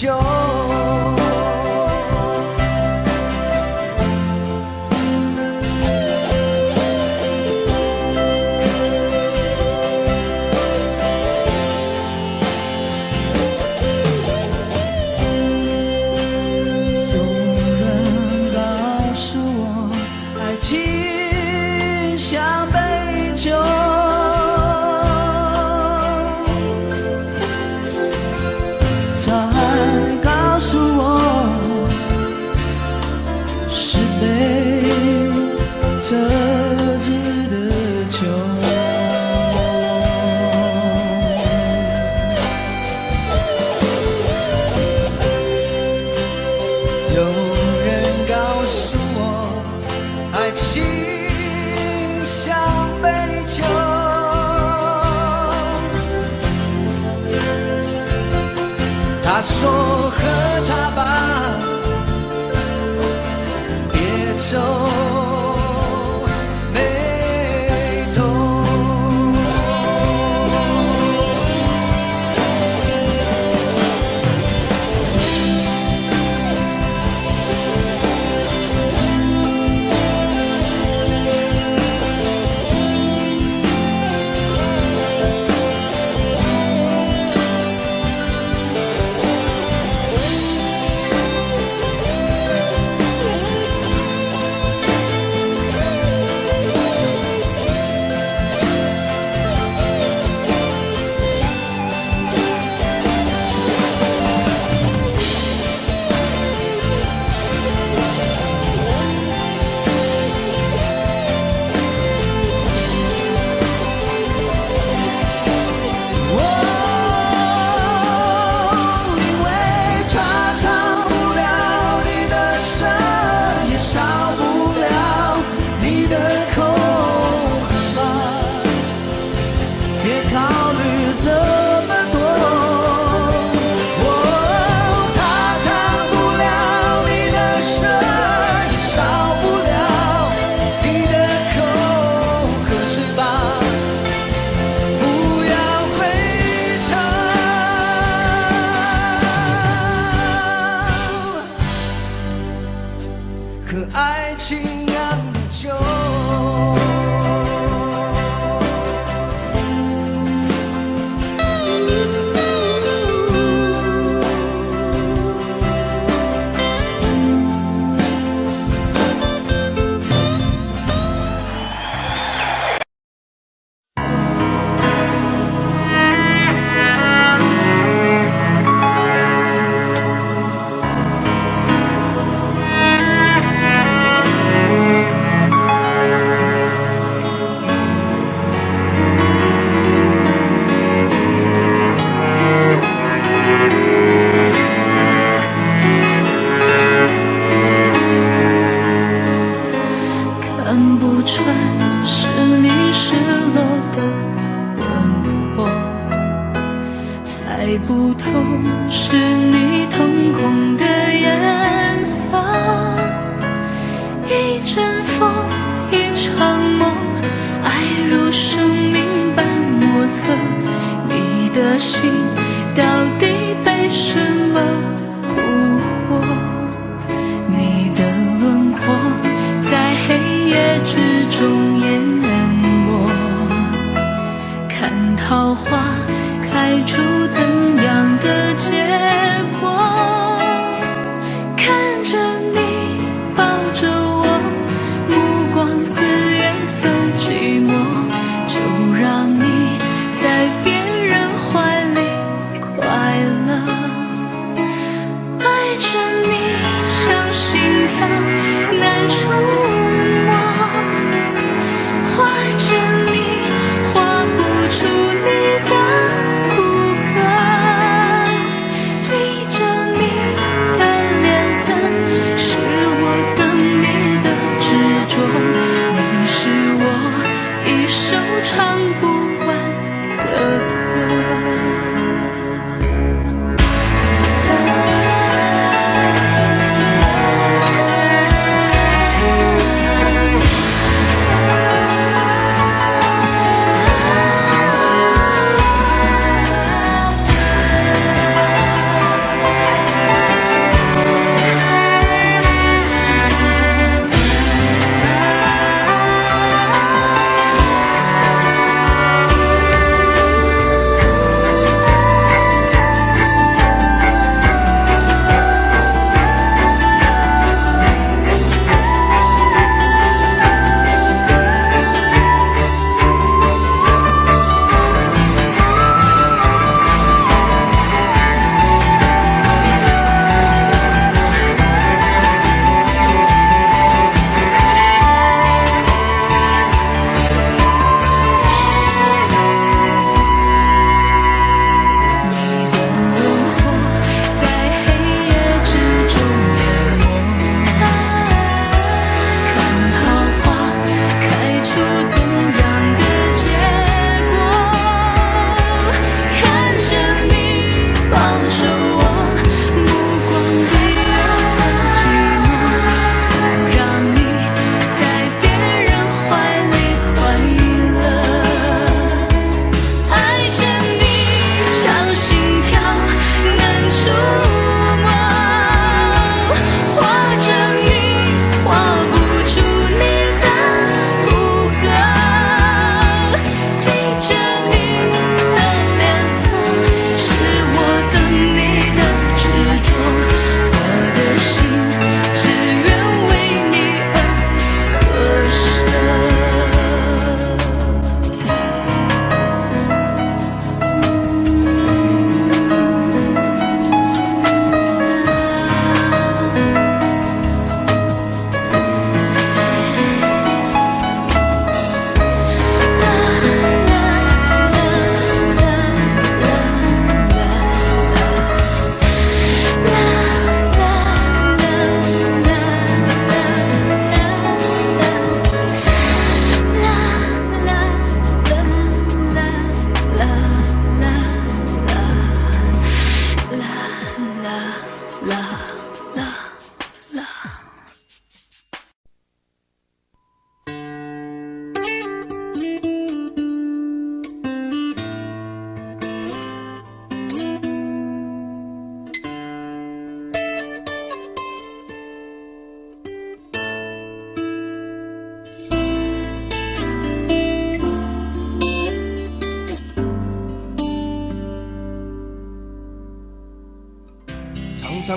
酒。他说和他吧，别皱眉头。和爱情酿的酒。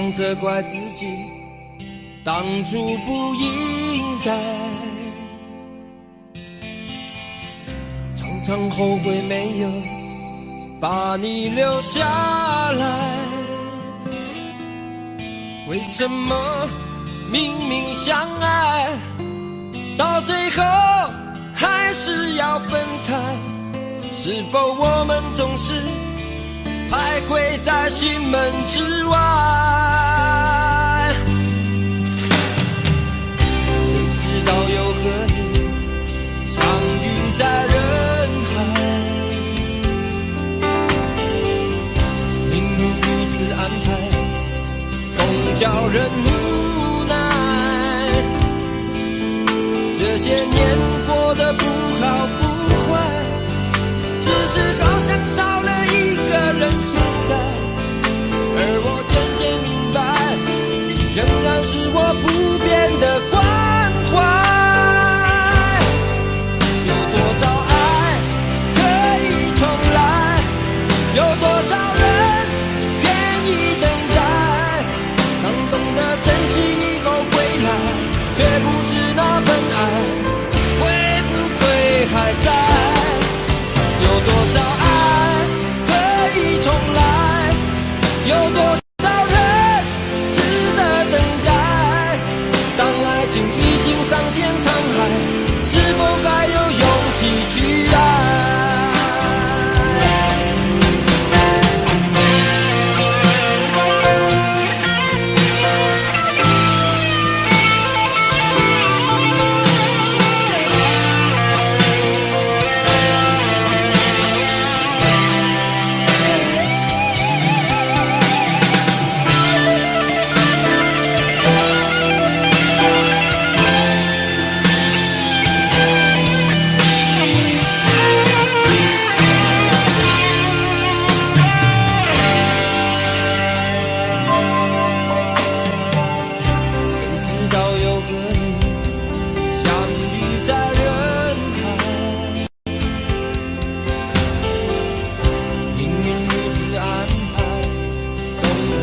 常责怪自己当初不应该，常常后悔没有把你留下来。为什么明明相爱，到最后还是要分开？是否我们总是徘徊在心门之外？谁知道又和你相遇在人海，命运如此安排，总叫人无奈。这些年过得不好不坏，只是好像少了一个人存在，而我渐渐明白，你仍然是我不变的关怀。有多少爱可以重来，有多少人愿意等待，当懂得珍惜以后回来，却不知那份爱会不会还在。有多少爱可以重来，有多少人值得等待，当爱情已经桑田沧海，是否还有勇气去爱？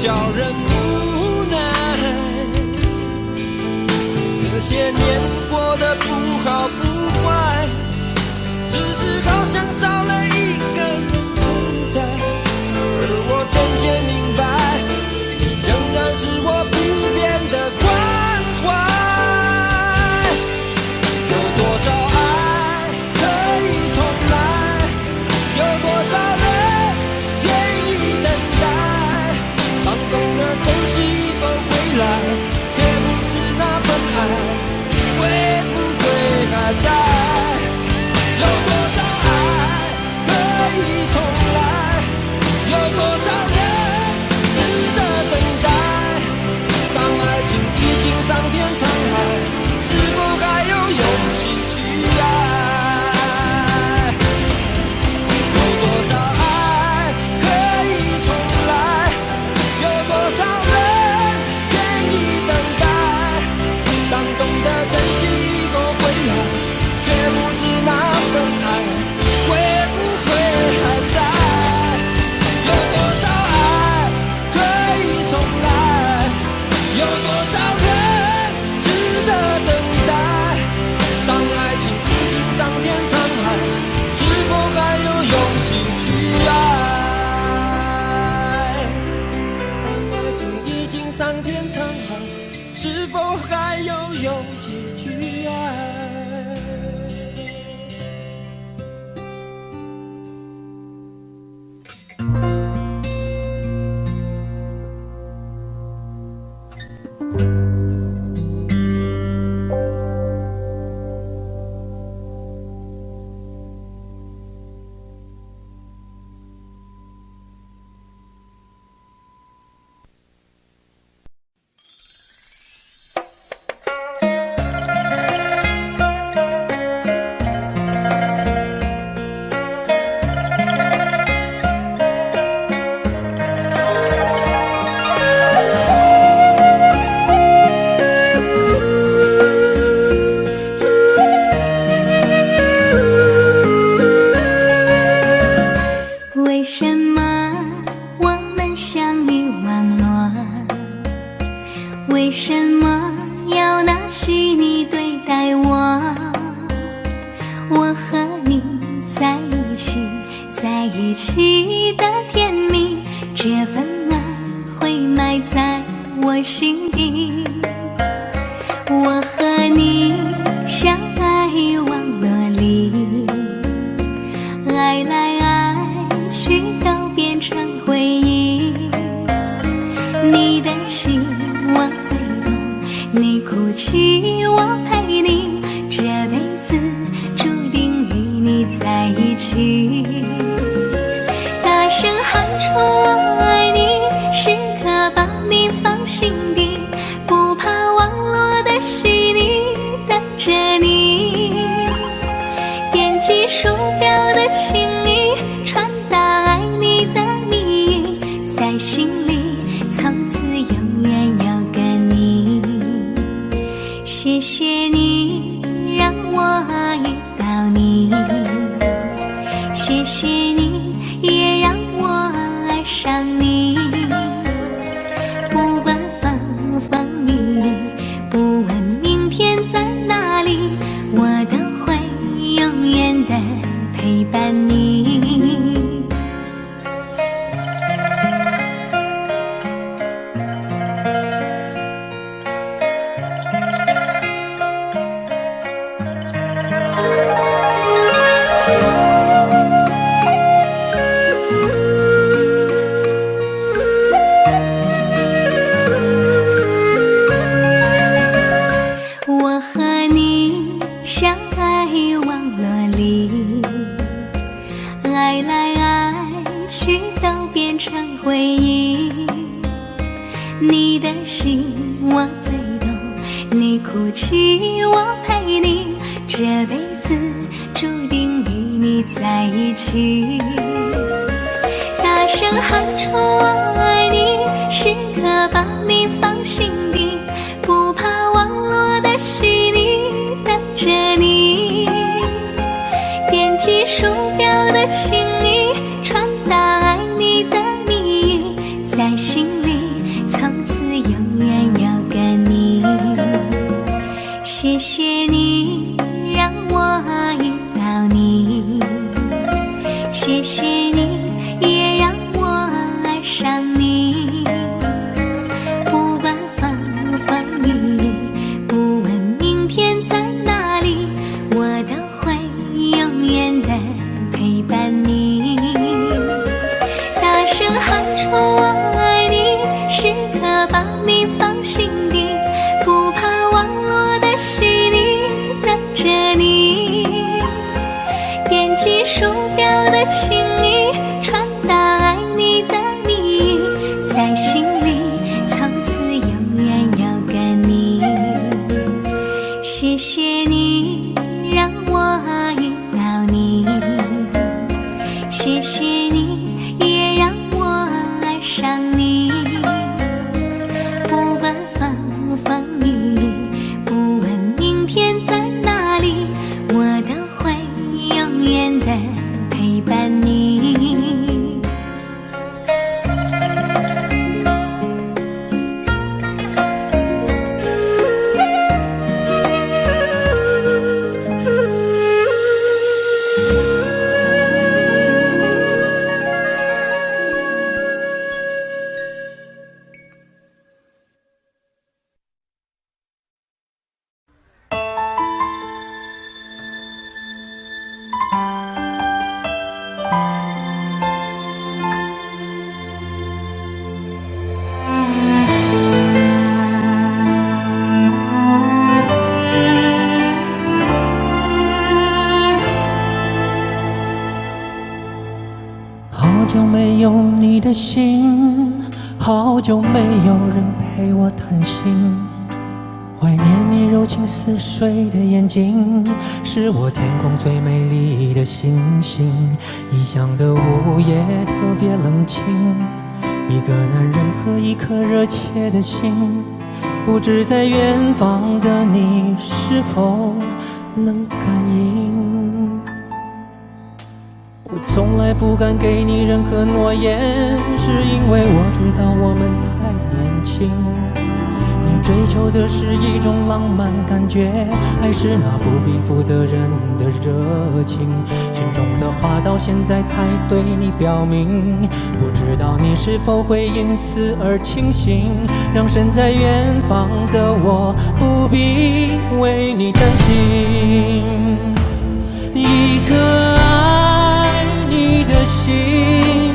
叫人无奈，这些年过得不好不坏，只是好像少了一个人存在，而我渐渐明白，你仍然是我不变的关怀。有多少爱可以重来，有多少人愿意等待，当懂得珍惜以后回来，却不知那份爱会不会还在。有多少爱可以重来，有多少人值得等待，当爱情已经桑田沧海，是否还有勇气去爱？有多少爱可以重来，有多少人愿意等待，当懂得珍惜以后回来，却不知那份爱会不会还在。有多少爱可以重来，有多少人值得等待，当爱情已经桑田沧海，是否还有勇气去爱？当爱情已经桑田沧海，是否还有勇气去爱？为什么要那细腻对待我？我和你在一起，在一起的甜蜜，这份爱会埋在我心底。我和你相爱网络里，爱来爱去都变成回忆。你的心我最懂，你哭泣我陪你，这辈子注定与你在一起。大声喊出我爱你，时刻把你放心底，不怕网络的洗礼，等着你。点击鼠标的情意，传达爱你的蜜语，在心里从此永远有个你。谢谢你让我遇到你，谢谢你也让我爱上你。不管风风雨雨，不问明天在哪里，我都会永远的陪伴你。我和你相爱网络里，爱来爱去都变成回忆。你的心我最懂，你哭泣我陪你，这辈子注定与你在一起。大声喊出我爱你，时刻把你放心底，不怕网络的洗礼，等着你。点击鼠标的情意，传达爱你的蜜语，在心里从此永远有个你。谢谢你让我遇到你，谢谢你也让我爱上你。不管风风雨雨，不问明天在哪里，我都会永远的陪伴你。大声喊出我爱你，时刻把你放心底，不怕网络的洗礼，等着你。点击鼠标的情意，传达爱你的蜜语，在心里从此永远有个你。谢谢你让我遇到你，谢谢你也让我爱上你。不管风风雨雨，不问明天在哪里，我都会永远的陪伴你。好久没有你的信，好久没有人陪我谈心。怀念你柔情似水的眼睛，是我天空最美丽的星星。异乡的午夜特别冷清，一个男人和一颗热切的心，不知在远方的你是否能感应。我从来不敢给你任何诺言，是因为我知道我们太年轻。你追求的是一种浪漫感觉，还是那不必负责任的热情？心中的话到现在才对你表明，不知道你是否会因此而清醒，让身在远方的我不必为你担心。一个爱你的心，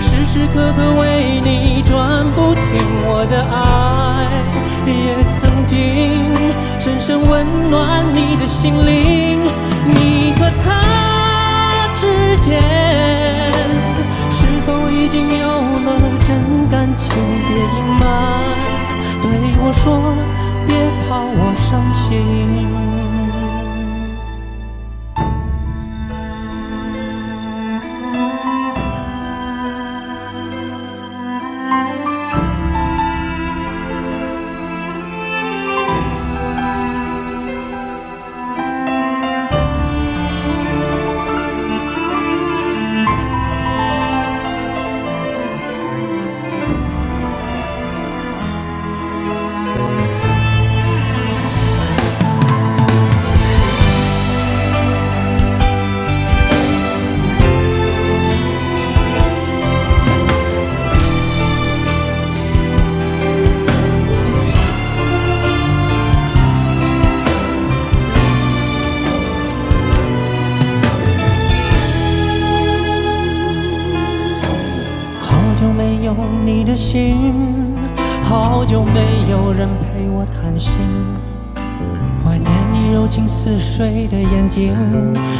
时时刻刻为你转不停，我的爱也曾经深深温暖你的心灵。你和他之间是否已经有了真感情？别隐瞒，对我说，别怕我伤心。有你的心，好久没有人陪我谈心，怀念你柔情似水的眼睛，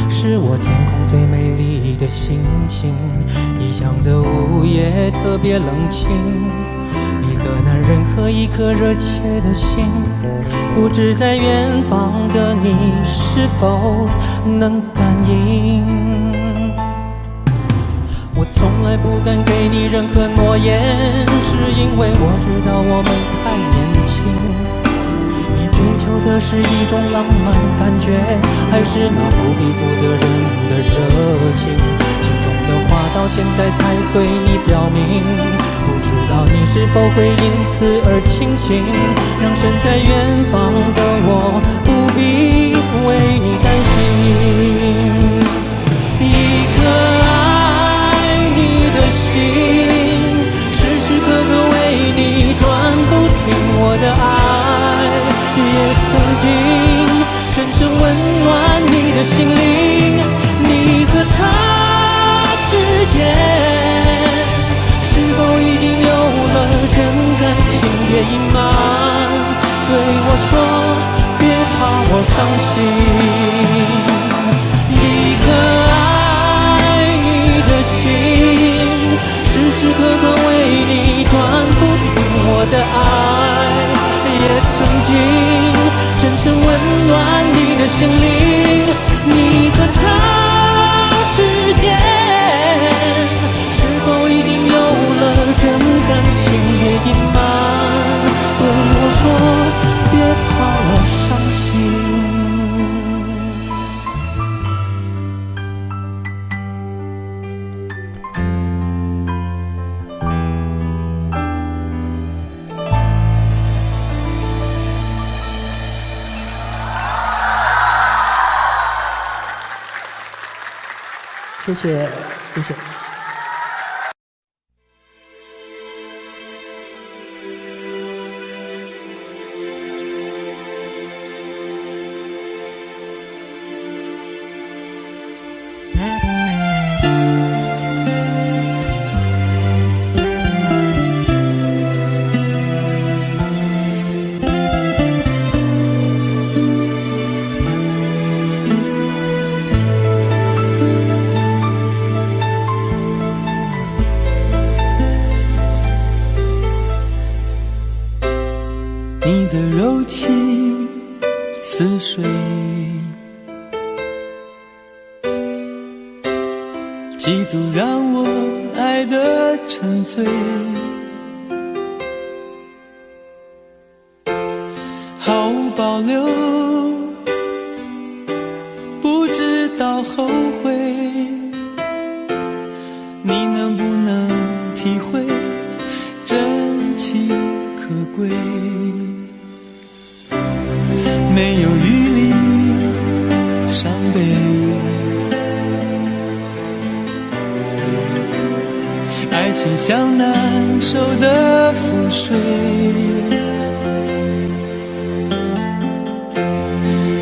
是我天空最美丽的星星。异乡的午夜特别冷清，一个男人和一颗热切的心，不知在远方的你是否能感应。我从来不敢给你任何诺言，是因为我知道我们太年轻。你追求的是一种浪漫感觉，还是那不必负责任的热情？心中的话到现在才对你表明，不知道你是否会因此而清醒，让身在远方的我不必为你担心。一颗心，时时刻刻为你转不停，我的爱也曾经深深温暖你的心灵。你和他之间是否已经有了真感情？别隐瞒，对我说，别怕我伤心。一颗爱你的心，时时刻刻为你转不停，我的爱也曾经深深温暖你的心灵。你和他之间是否已经有了真感情？别隐瞒，对我说，别怕我伤心。谢谢，谢谢。你的柔情似水，几度让我爱得沉醉，毫无保留，不知道后悔。你能不能体会真情可贵？没有余力伤悲。爱情像难收的覆水，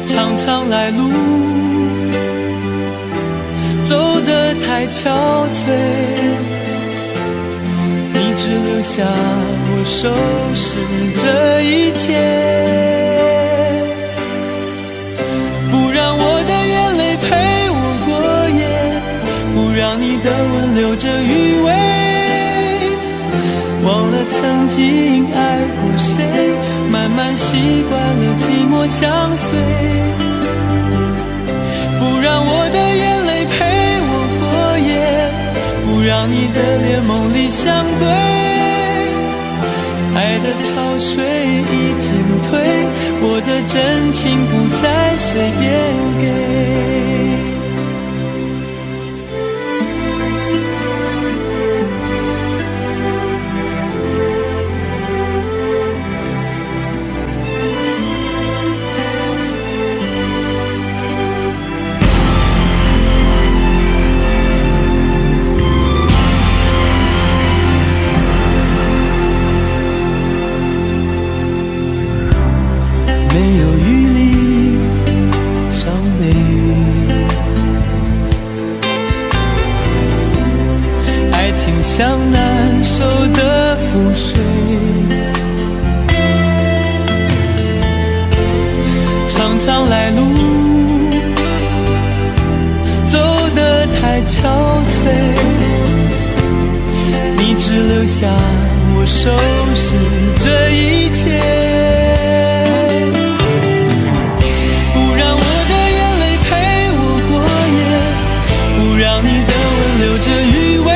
长长来路走得太憔悴，你只留下我收拾这一切，不让我的眼泪陪我过夜，不让你的吻留着余味，忘了曾经爱过谁，慢慢习惯了寂寞相随，不让我的眼泪陪我过夜，不让你的脸梦里相对，爱的潮水已经退，我的真情不再随便给。没有余力伤悲，爱情像难收的覆水，长长来路走得太憔悴，你只留下我收拾这一切，留着余味，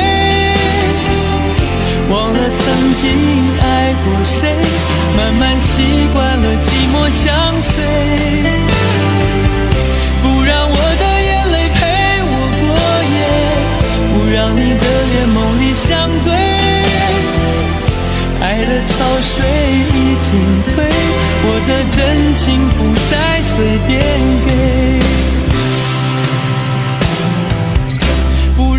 忘了曾经爱过谁，慢慢习惯了寂寞相随，不让我的眼泪陪我过夜，不让你的脸梦里相对，爱的潮水已经退，我的真情不再随便给，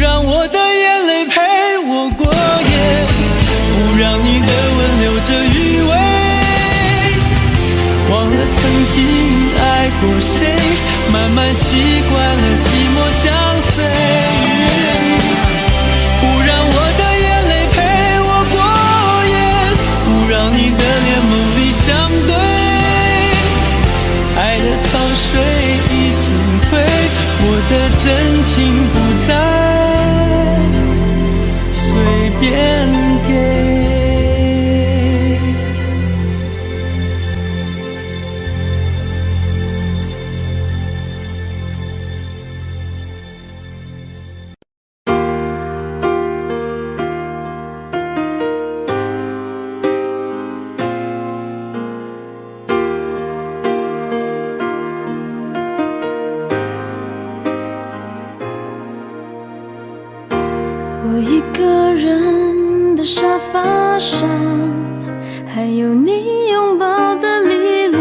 让我的眼泪陪我过夜，不让你的吻留着余味，忘了曾经爱过谁，慢慢习惯了寂寞相随，不让我的眼泪陪我过夜，不让你的脸梦里相对，爱的潮水已经退，我的真情不再随便给。我一个人的沙发上，还有你拥抱的力量，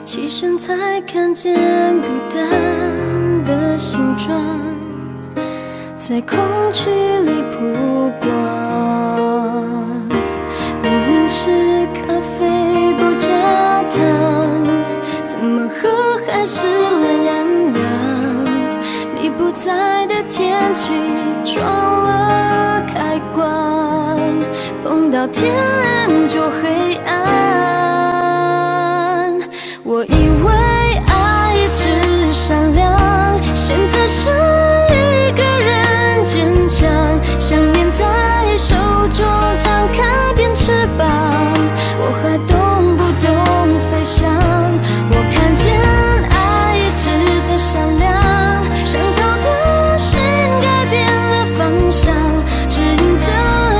起身才看见孤单的形状，在空气里曝光。明明是咖啡不加糖，怎么喝还是懒洋洋？你不在的天气撞了开关，碰到天亮就黑暗。我以为爱一直闪亮，现在是一个人坚强，想念在手中张开变翅膀，我还懂不懂飞翔？我看见爱一直在闪亮，伤透的心改变了方向，指引着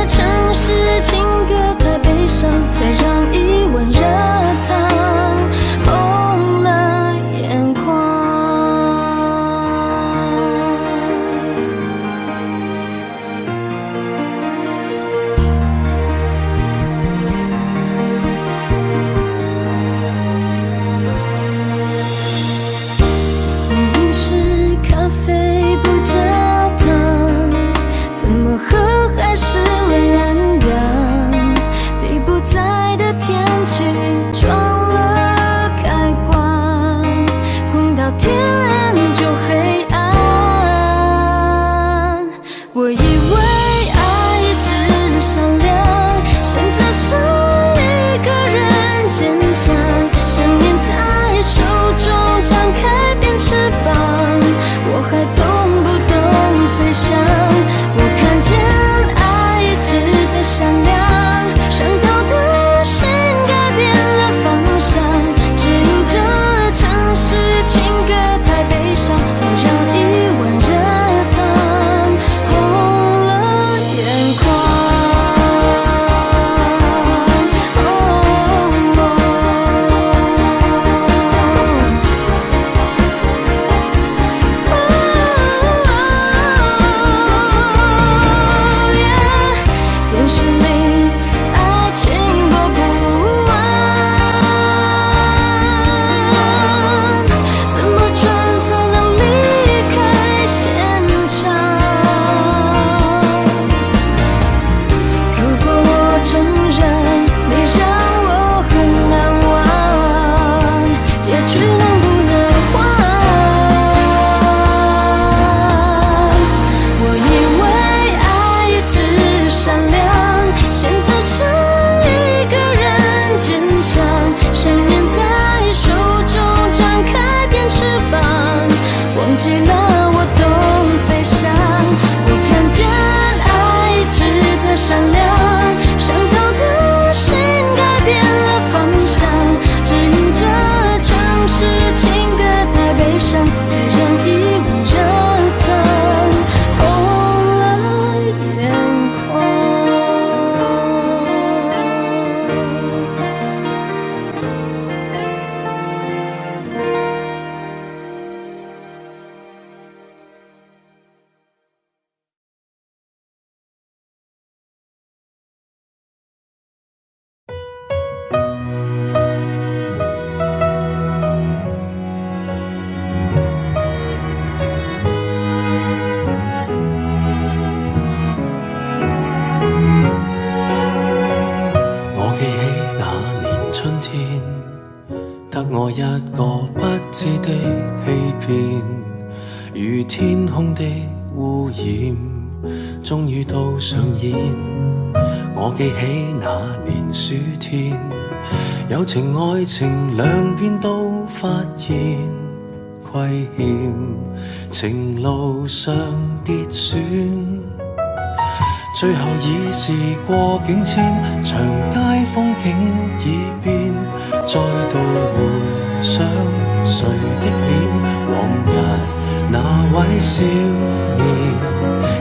城市情歌太悲伤，才让一碗热汤想念在手中张开变翅膀，忘记了我懂飞翔。我看见爱值得善良，伤透的心改变了方向，指引着城市情歌太悲伤，才让遗忘热腾红了眼眶。我一個不知的欺騙，如天空的污染，終於都上演。我記起那年暑天，友情愛情兩邊都發現虧欠，情路上跌損，最後已是過境遷，長街風景已變，再度回想誰的臉，往日那位少年，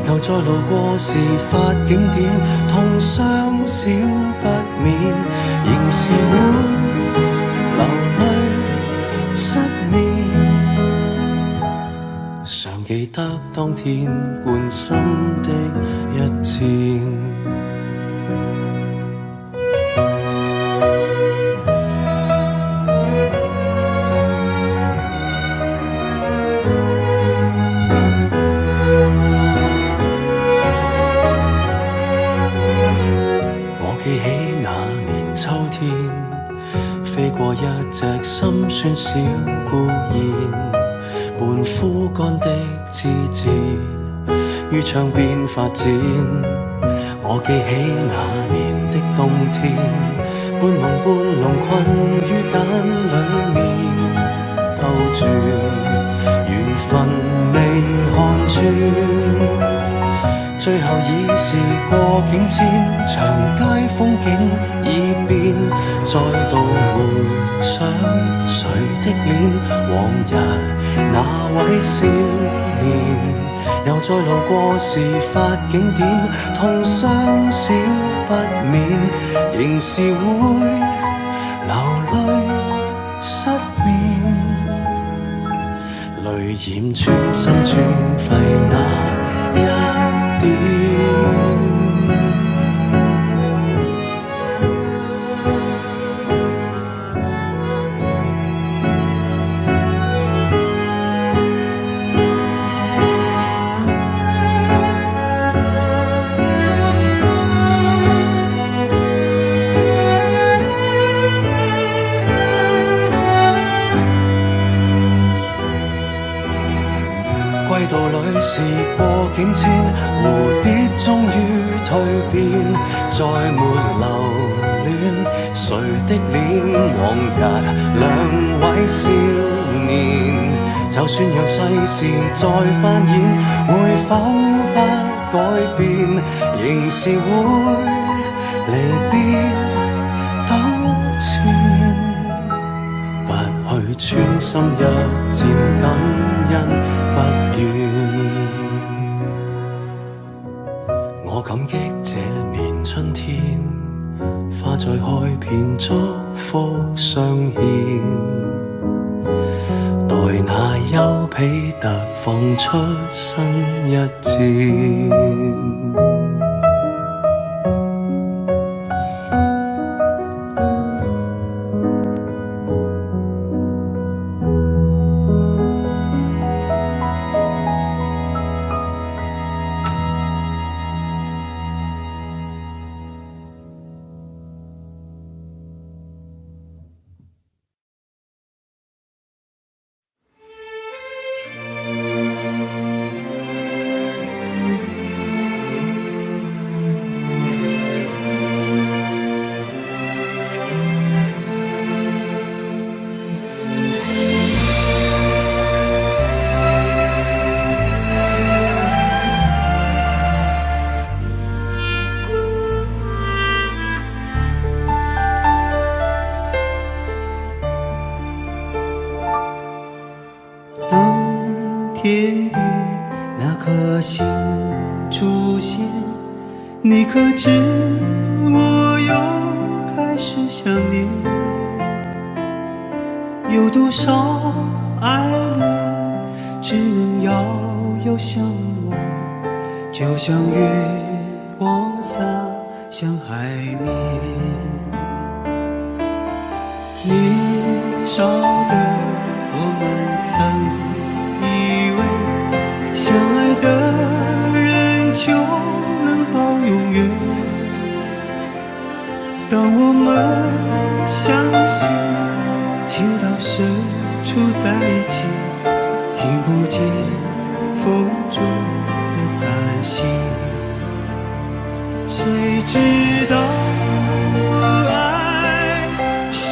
又再路過事發景點，痛傷少不免，仍是會流淚失眠。常記得當天貫心的一箭。我記起那年秋天，飛過一隻心酸小孤燕，半枯乾的枝節於窗邊發展。我記起那年的冬天，半夢半朧困於繭裡面兜轉，緣分未看穿，最後已是過境遷，長街風景已變，再度回想誰的臉，往日那位少年，又再路過事發景點，痛傷少不免，仍是會流淚失眠，淚染穿心穿肺那一點。歸途裏是過境遷，蝴蝶終於蛻變，再沒留戀誰的臉，往日兩位少年，就算讓世事再翻演，會否不改變，仍是會離別糾纏，不去穿心一箭，感恩不願。我感激這年春天，花再開遍，祝福相獻，待那丘比特放出新一箭。天边那颗星出现，你可知我又开始想念？有多少爱恋只能遥遥相望，就像月光洒向海面。年少的我们曾以为相爱的人就能到永远，当我们相信情到深处在一起，听不见风中的叹息，谁知道爱是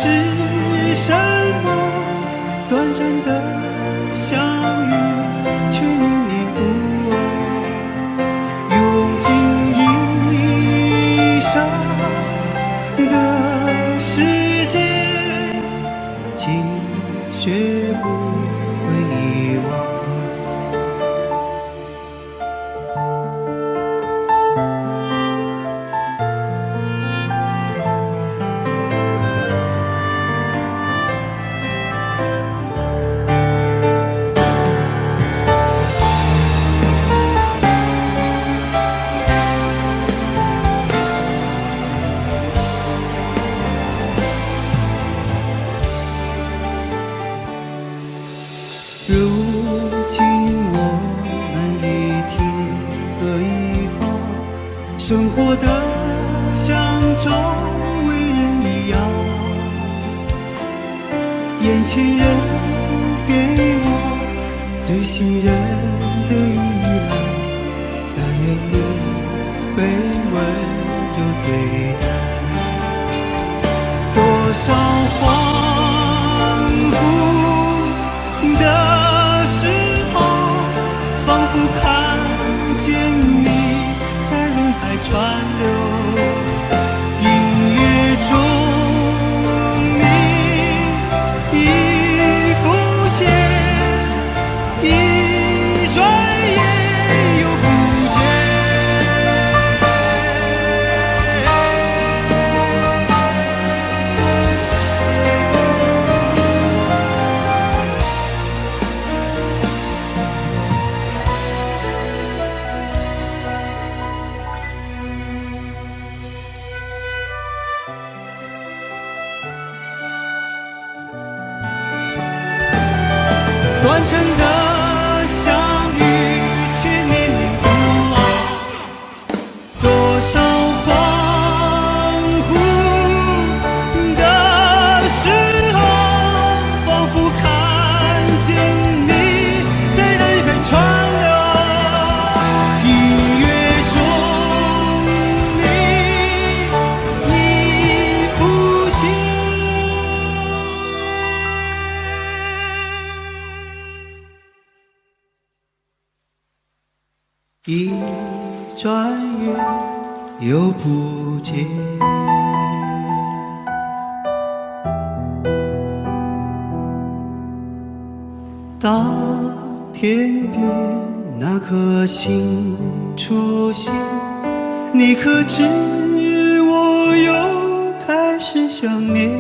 什么？短暂的相遇却念念不忘，用尽一生的时间，请学不会遗忘。如今我们一天各一方，生活的像周围人一样，眼前人给我最信任的依赖，但愿你被温柔对待。多少恍惚的时候，仿佛看见你在人海川流，音乐中你已浮现，一转眼又不见。短暂的相遇却念念不忘，多少恍惚的时候，仿佛看见你在人海川流，音乐中你已浮现。一转眼又不见。当天边那颗星出现，你可知我又开始想念？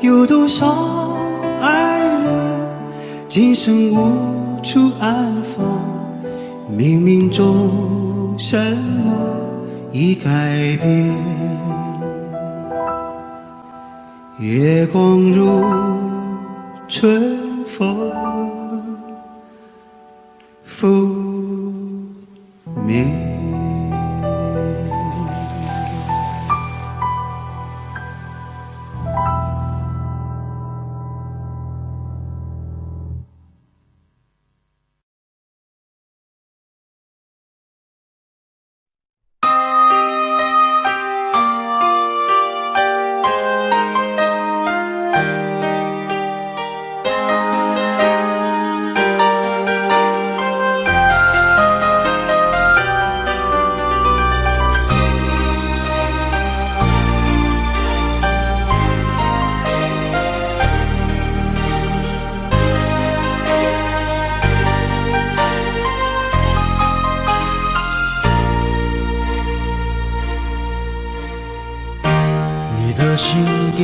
有多少爱人今生无处安放，冥冥中什么已改变？月光如春风拂面。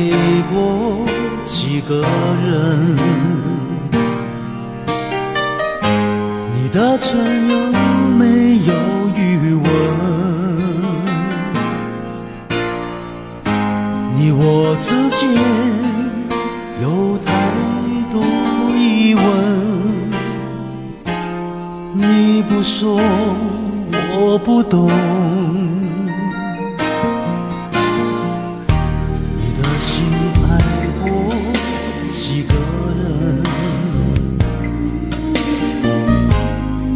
给过几个人？你的唇有没有余温？你我之间有太多疑问，你不说我不懂。几个人，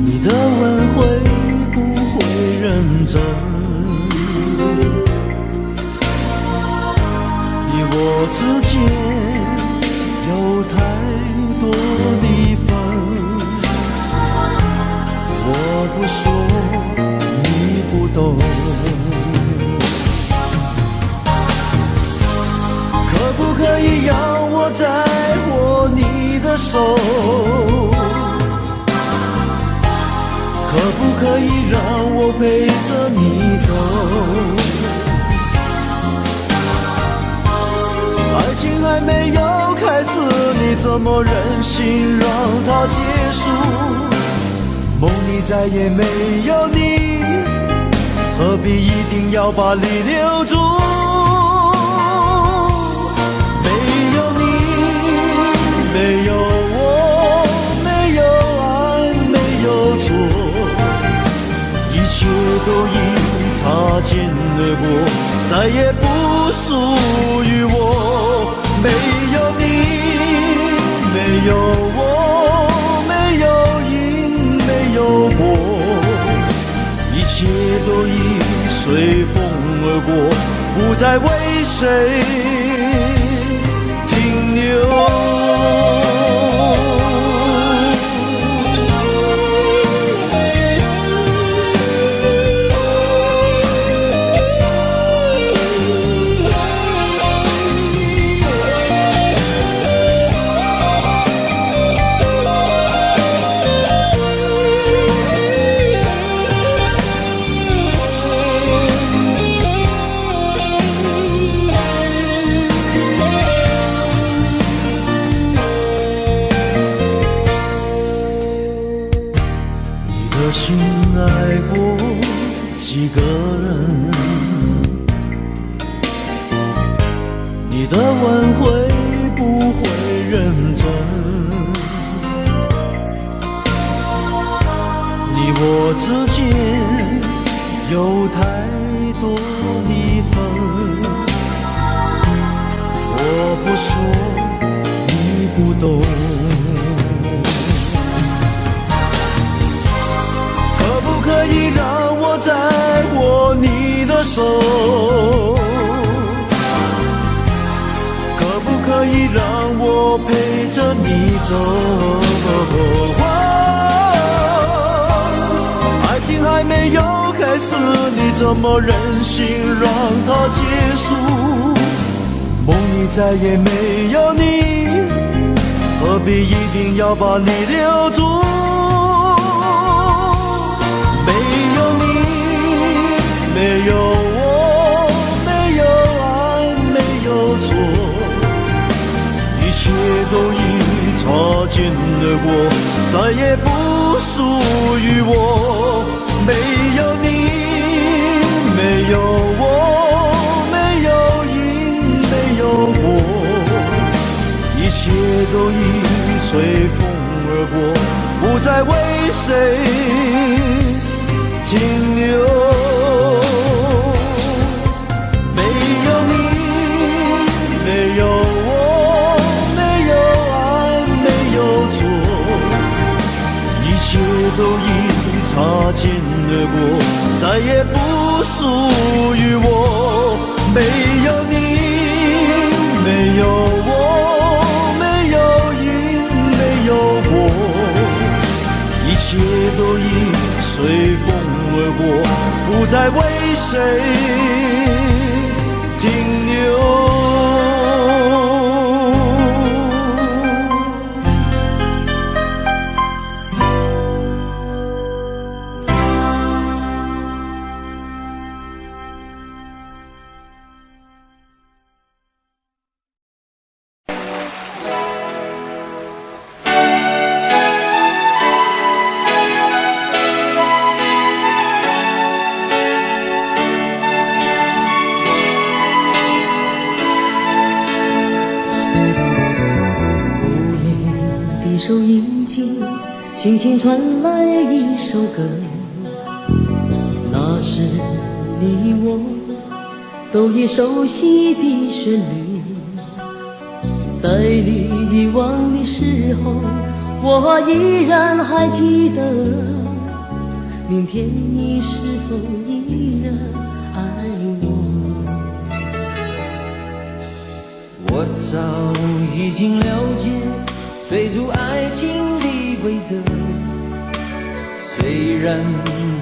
你的吻会不会认真？你我之间有太多离分，我不说你不懂。可不可以让我再握你的手？可不可以让我陪着你走？爱情还没有开始，你怎么忍心让它结束？梦里再也没有你，何必一定要把你留住？没有我，没有爱，没有错，一切都已擦肩而过，再也不属于我。没有你，没有我，没有因，没有果，一切都已随风而过，不再为谁停留。心爱过几个人？你的吻会不会认真？你我之间有太多离分，我不说你不懂。可以让我再握你的手？可不可以让我陪着你走？爱情还没有开始，你怎么忍心让它结束？梦里再也没有你，何必一定要把你留住？没有我，没有爱，没有错，一切都已擦肩而过，再也不属于我。没有你，没有我，没有因，没有果，一切都已随风而过，不再为谁停留。一切都已擦肩而过，再也不属于我。没有你，没有我，没有因，没有果，一切都已随风而过，不再为谁午夜的收音机轻轻传来一首歌，那是你我都已熟悉的旋律。在你遗忘的时候，我依然还记得，明天你是否依然爱我？我早已经了解追逐爱情的规则，虽然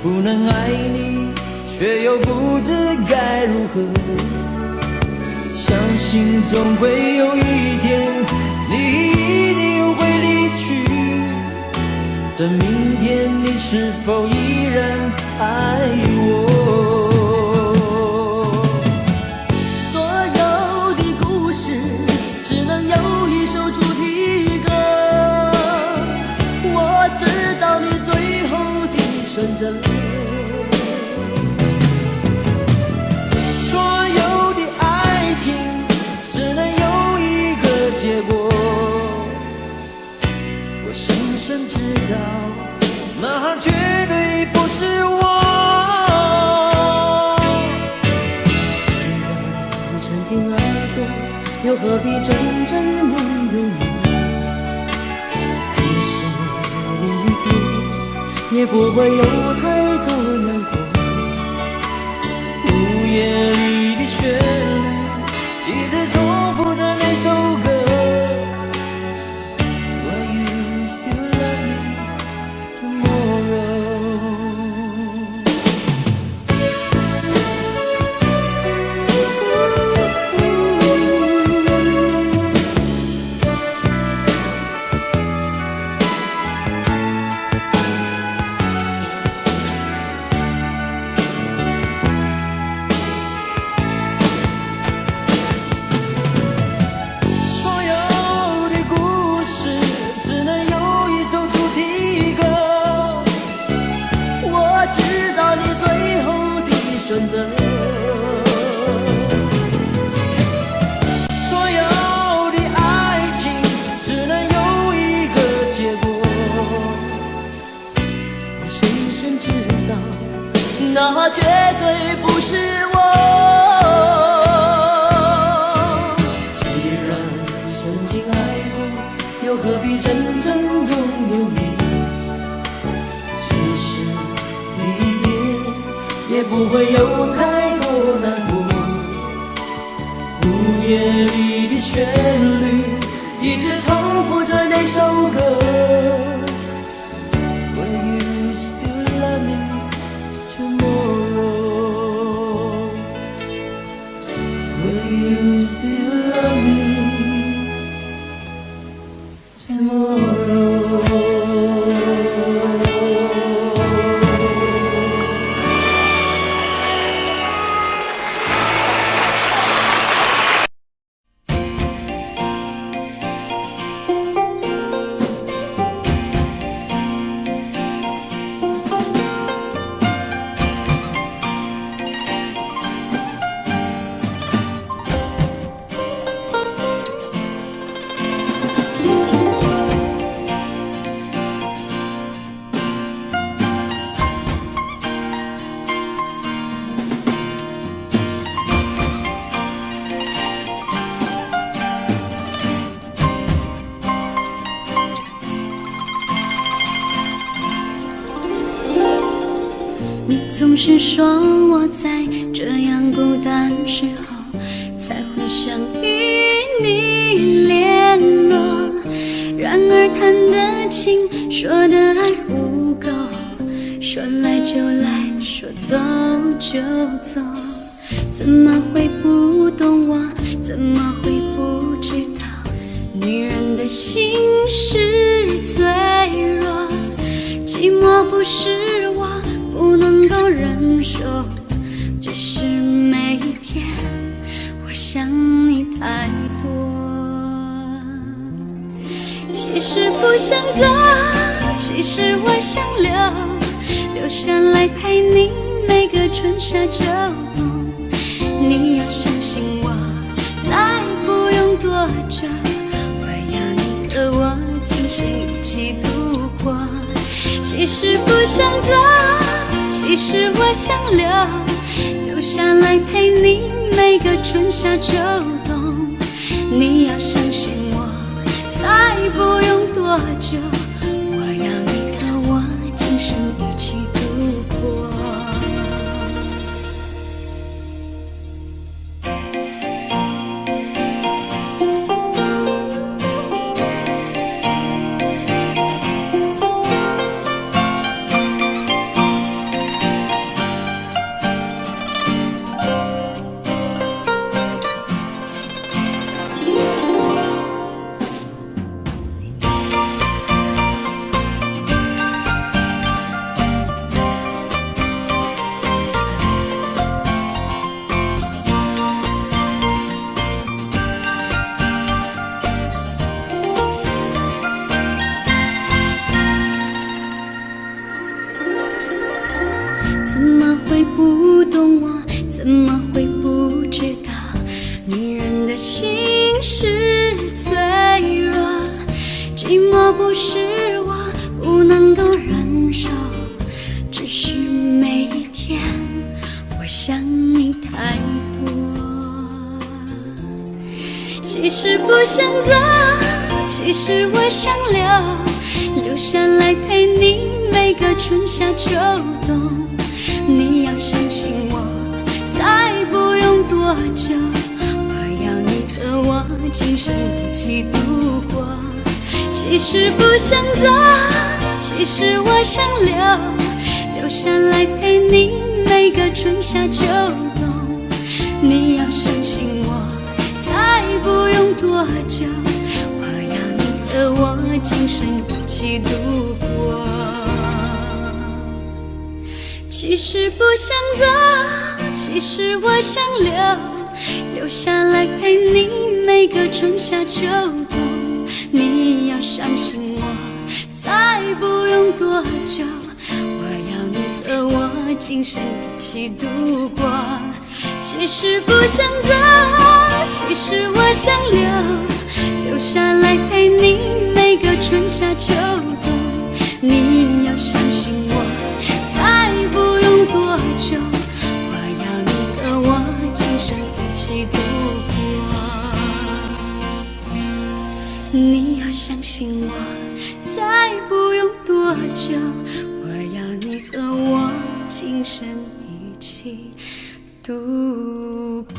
不能爱你，却又不知该如何。相信总会有一天，你一定会离去，但明天你是否依然爱我？所有的故事只能有一首主题歌，我知道你最后的选择。所有的爱情只能有一个结果，我深深知道那绝对不是我。既然曾经爱过，又何必真正拥有你？即使离别，也不会有太多难过。午夜里的旋律一直重复着那首歌， Will you still love me tomorrow？ 所有的故事只能有一首主题歌，我知道你最后的选择。所有的爱情只能有一个结果，我深深知道，那绝对不是我。既然曾经爱过，又何必真正拥有你？即使离别，也不会有太多难过。午夜里的旋律一直重复着那首歌。Will you still love me tomorrow? Will you still love me tomorrow? 你总是说我在这样孤单时候才会想与你联络，然而谈得情，说的爱不够，说来就来，说走就走，怎么会不懂我？怎么会不知道女人的心是脆弱？寂寞不是我不能够忍受，只是每一天我想你太多。其实不想走，其实我想留下来陪你每个春夏秋冬。你要相信我，再不用多久，我起度过。其实不想走，其实我想留下来陪你每个春夏秋冬。你要相信我，再不用多久，我要你和我今生一起度过。怎么会不懂我？怎么会不知道？女人的心是脆弱，寂寞不是我不能够忍受，只是每一天我想你太多。其实不想走，其实我想留下来陪你每个春夏秋冬。你要相信我，再不用多久，我要你和我今生一起度过。其实不想走，其实我想留下来陪你每个春夏秋冬。你要相信我，再不用多久，我要你和我今生一起度过。其实不想走，其实我想留下来陪你每个春夏秋冬。你要相信我，再不用多久，我要你和我今生一起度过。其实不想走，其实我想留下来陪你每个春夏秋冬。你要相信我，再不用多久，我要你和我今生一起度过。你要相信我，再不用多久，我要你和我今生一起度过。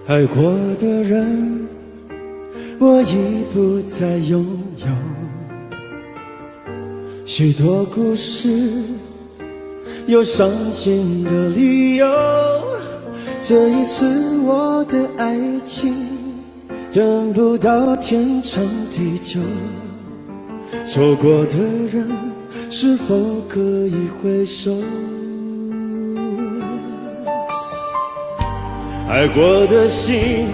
爱过的人，我已不再拥有。许多故事，有伤心的理由。这一次我的爱情，等不到天长地久。错过的人，是否可以回首？爱过的心，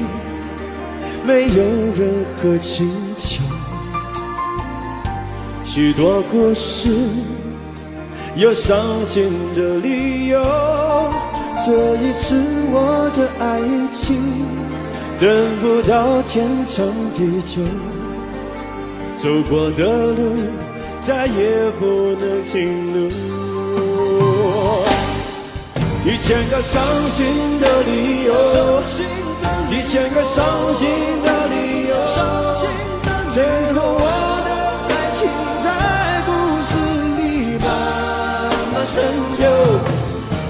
没有任何请求。许多故事，有伤心的理由。这一次我的爱情，等不到天长地久。走过的路，再也不能停留。1000个伤心的理由，1000个伤心的理由，最后我的爱情才不是你慢慢成就。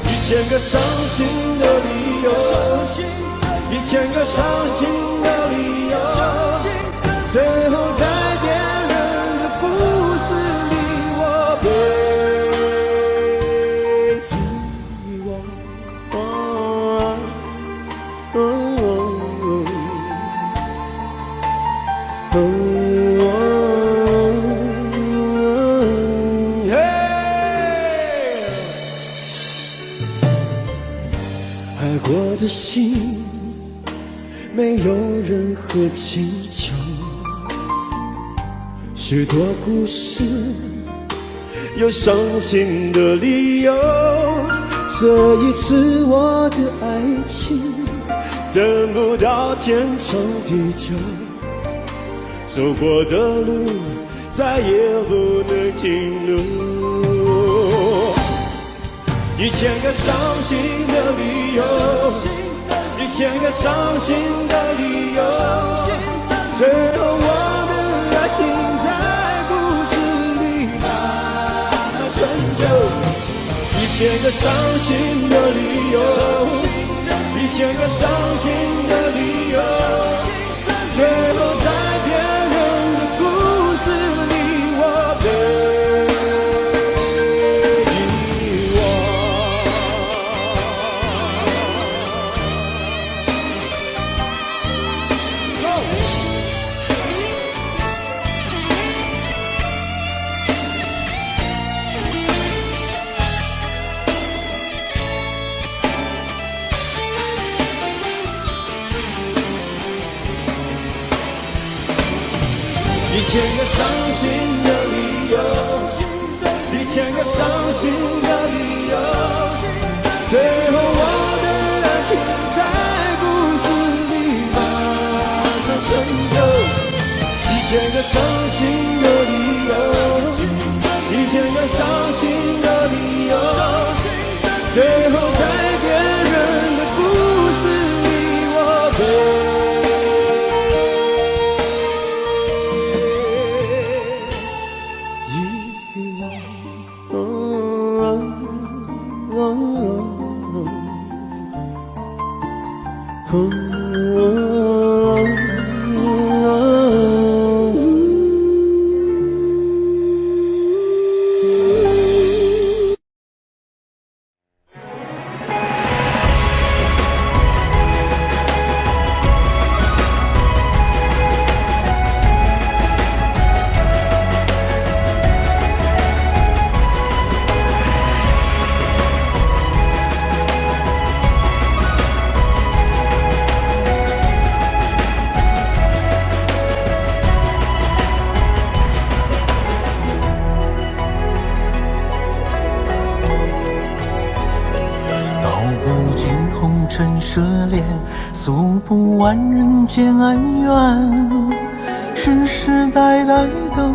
1000个伤心的理由，1000个伤心的理由，最后改变人的不是你我被。星球，许多故事有伤心的理由。这一次我的爱情等不到天长地久，走过的路再也不能停留。1000个伤心的理由，1000个伤心的理由，最后我的爱情在故事里慢慢成就。1000个伤心的理由，1000个伤心的理由，最后在别人的故事里我被遗1000个伤心的理由，1000个伤心的理由，最后我的爱情在故事里慢慢成就。1000个伤心的理由，1000个伤心的理由，最后在别人的故事里我被诉不完人间恩怨，世世代代都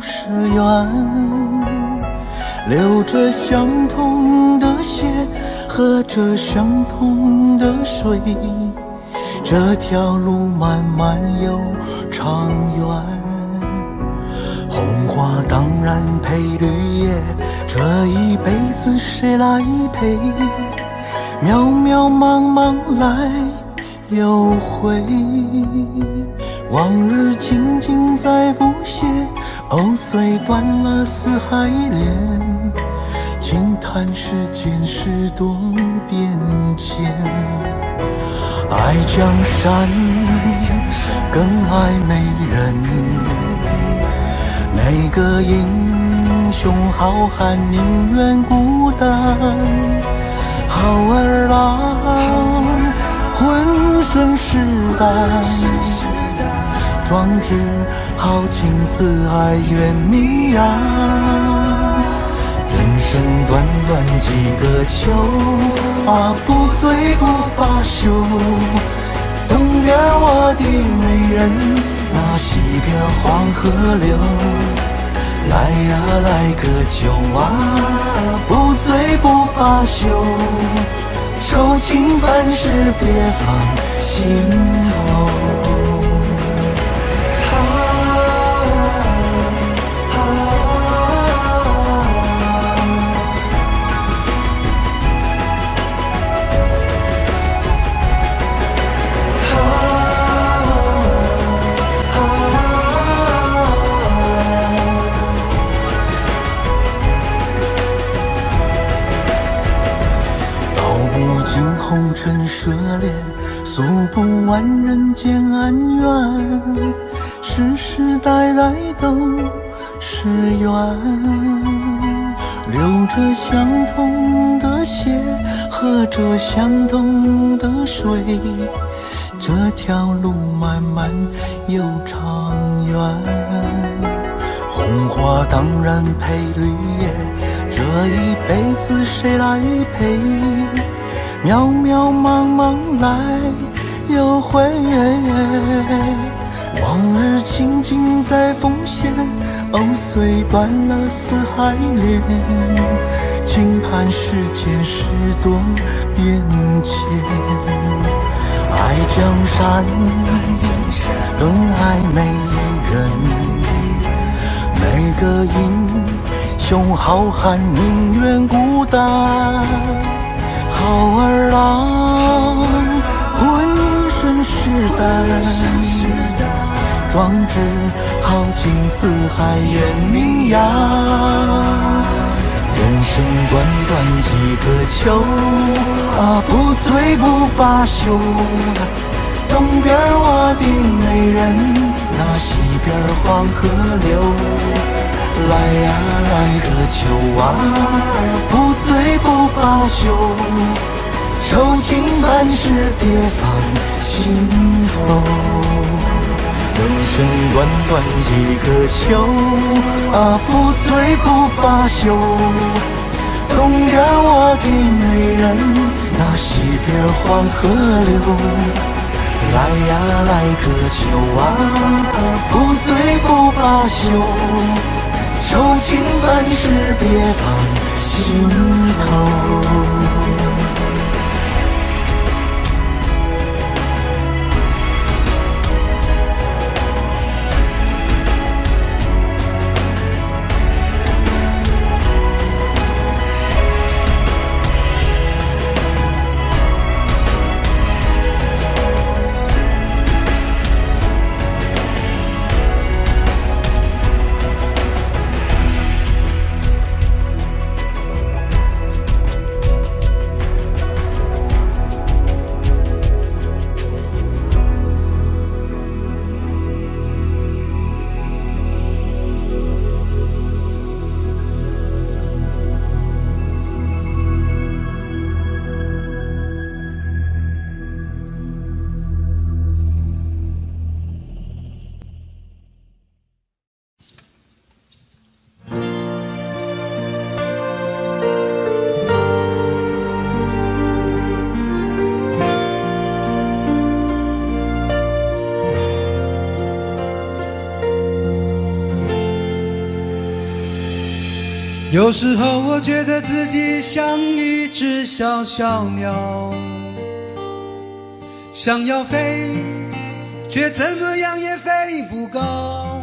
是缘。流着相同的血，喝着相同的水，这条路漫漫又长远。红花当然配绿叶，这一辈子谁来陪？渺渺茫茫来又回，往日情景再不写，虽断了丝还连，轻叹世间事多变迁。爱江山更爱美人，哪个英雄好汉宁愿孤单？好儿郎浑身是胆，壮志豪情四海远名扬。人生短短几个秋，不醉不罢休。东边我的美人，那西边黄河流。来呀来个酒不醉不罢休，愁情烦事别放心头。红尘涉猎，诉不完人间恩怨，世世代代都是缘。流着相同的血，喝着相同的水，这条路漫漫又长远。红花当然配绿叶，这一辈子谁来陪？渺渺茫茫来又回，往日情景在浮现，虽断了丝还连，轻盼世间事多变迁。爱江山更爱每一人，每个英雄好汉宁愿孤单。好儿郎浑身是胆，壮志豪情四海远名扬。人生短短几个秋，不醉不罢休。东边我的美人，那西边黄河流。来呀来个秋啊，不醉不罢休。愁情烦事别放心头。人生短短几个秋，不醉不罢休。东边我的美人，那西边黄河流。来呀来个秋啊，不醉不罢休。愁情烦事别放心头。有时候我觉得自己像一只小小鸟，想要飞，却怎么样也飞不高。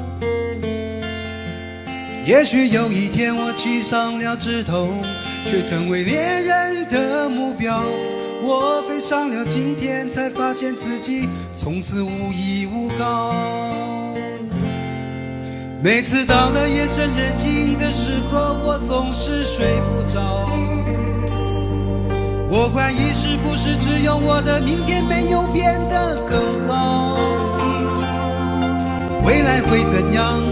也许有一天我栖上了枝头，却成为猎人的目标。我飞上了今天，才发现自己从此无依无靠。每次到了夜深人静的时候，我总是睡不着。我怀疑是不是只有我的明天没有变得更好？未来会怎样？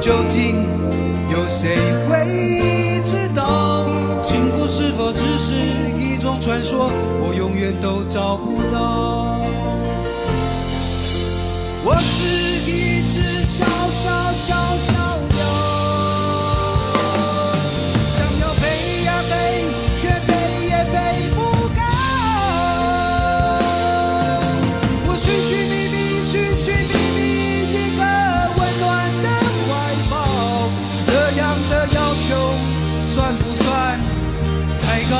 究竟有谁会知道？幸福是否只是一种传说？我永远都找不到。我是一只小小小小鸟，想要飞呀飞，却飞也飞不高。我寻寻觅觅一个温暖的怀抱，这样的要求算不算太高？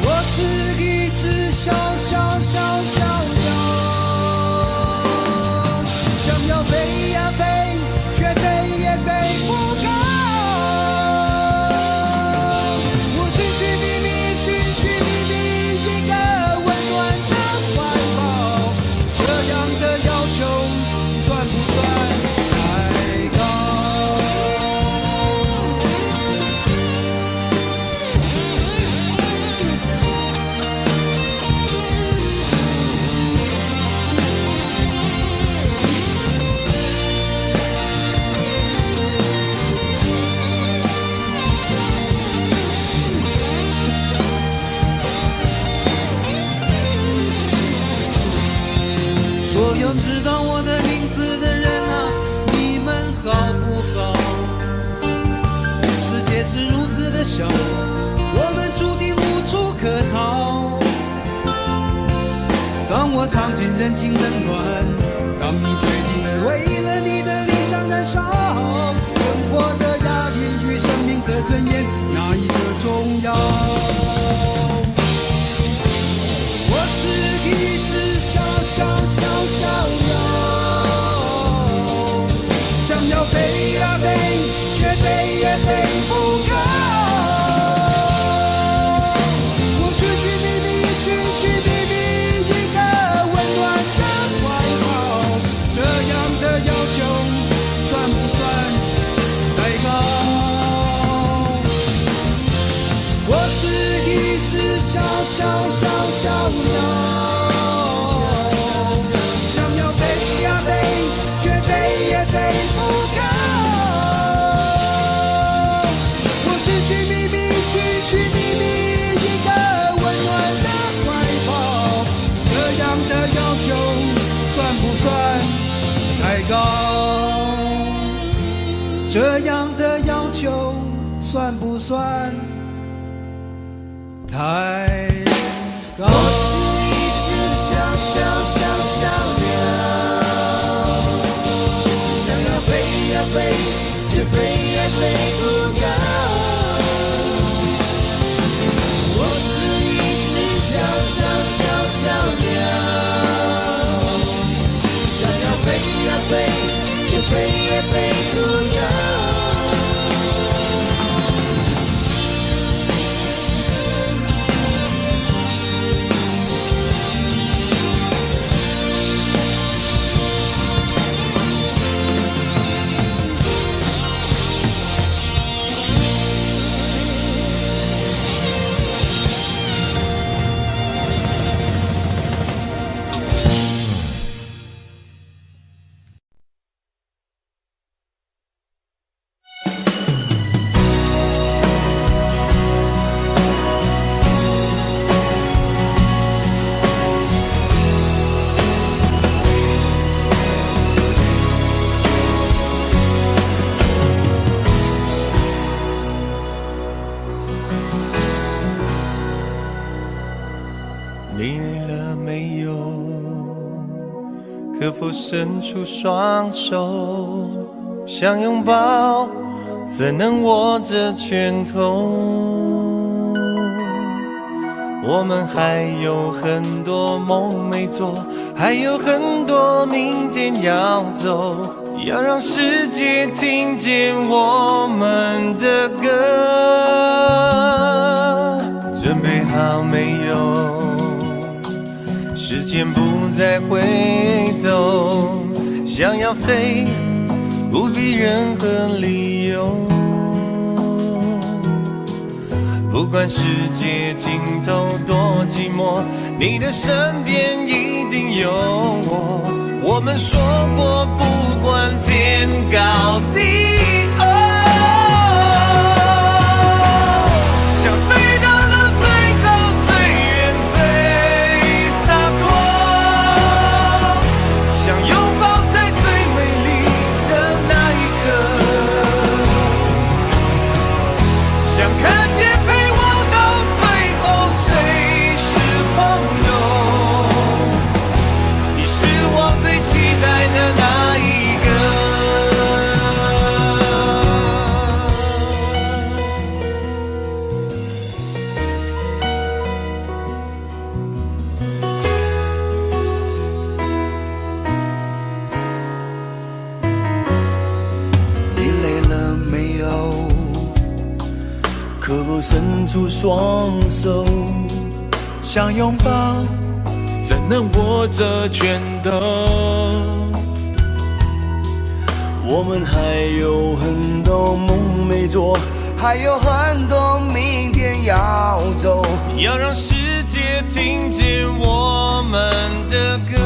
我是一只小小小小鸟，想要飞呀所有知道我的名字的人啊，你们好不好？世界是如此的小，我们注定无处可逃。当我尝尽人情冷暖，当你决定为了你的理想燃烧，生活的押韵与生命的尊严，哪一个重要？我是一只小鸟，想要飞呀飞，却飞也飞不高。我寻寻觅觅一个温暖的怀抱，这样的要求算不算太高？我是一只小鸟，想要飞呀飞，却飞也飞不高。我寻寻觅觅一个温暖的怀抱，这样的要求算不算太高？这样的要求算不算太高？我是一只小鸟，想要飞呀飞，却飞也飞不高。我是一只小鸟，想要飞呀飞，却飞也飞不高。你累了没有？可否伸出双手，想拥抱，怎能握着拳头？我们还有很多梦没做，还有很多明天要走，要让世界听见我们的歌。准备好没有？时间不再回头，想要飞，不必任何理由。不管世界尽头多寂寞，你的身边一定有我。我们说过，不管天高地厚，想飞到了最高最远最洒脱，想拥抱在最美丽的那一刻，想看见陪我到最后谁是朋友，你是我最期待的那一个。你累了没有？可否伸出双手，想拥抱，怎能握着拳头？我们还有很多梦没做，还有很多明天要走，要让世界听见我们的歌。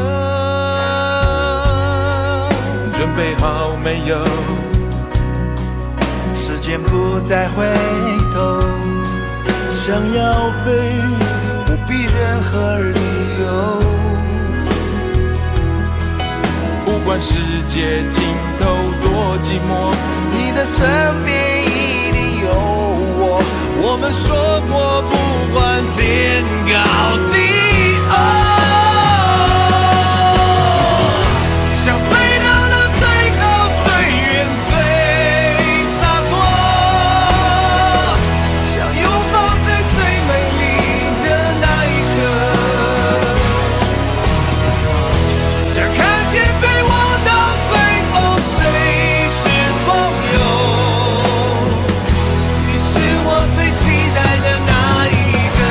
准备好没有？时间不再回头，想要飞，不必任何理由。管世界尽头多寂寞，你的身边一定有我。我们说过不管天高地厚，想飞到那最高最远最洒脱，想拥抱在最美丽的那一刻，想看见陪我到最后谁是朋友，你是我最期待的那一个。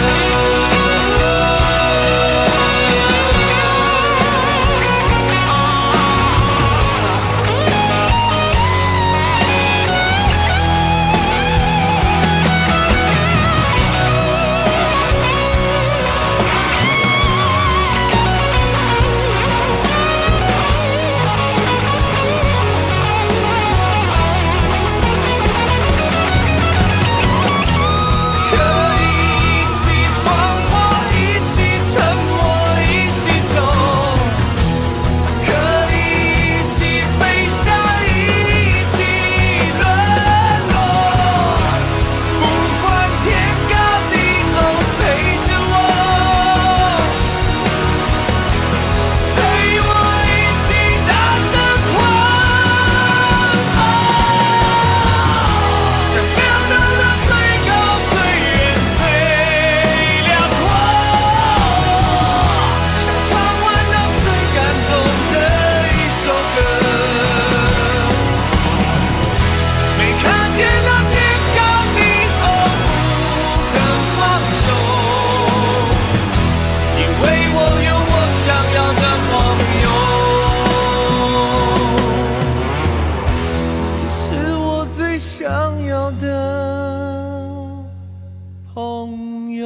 想要的朋友。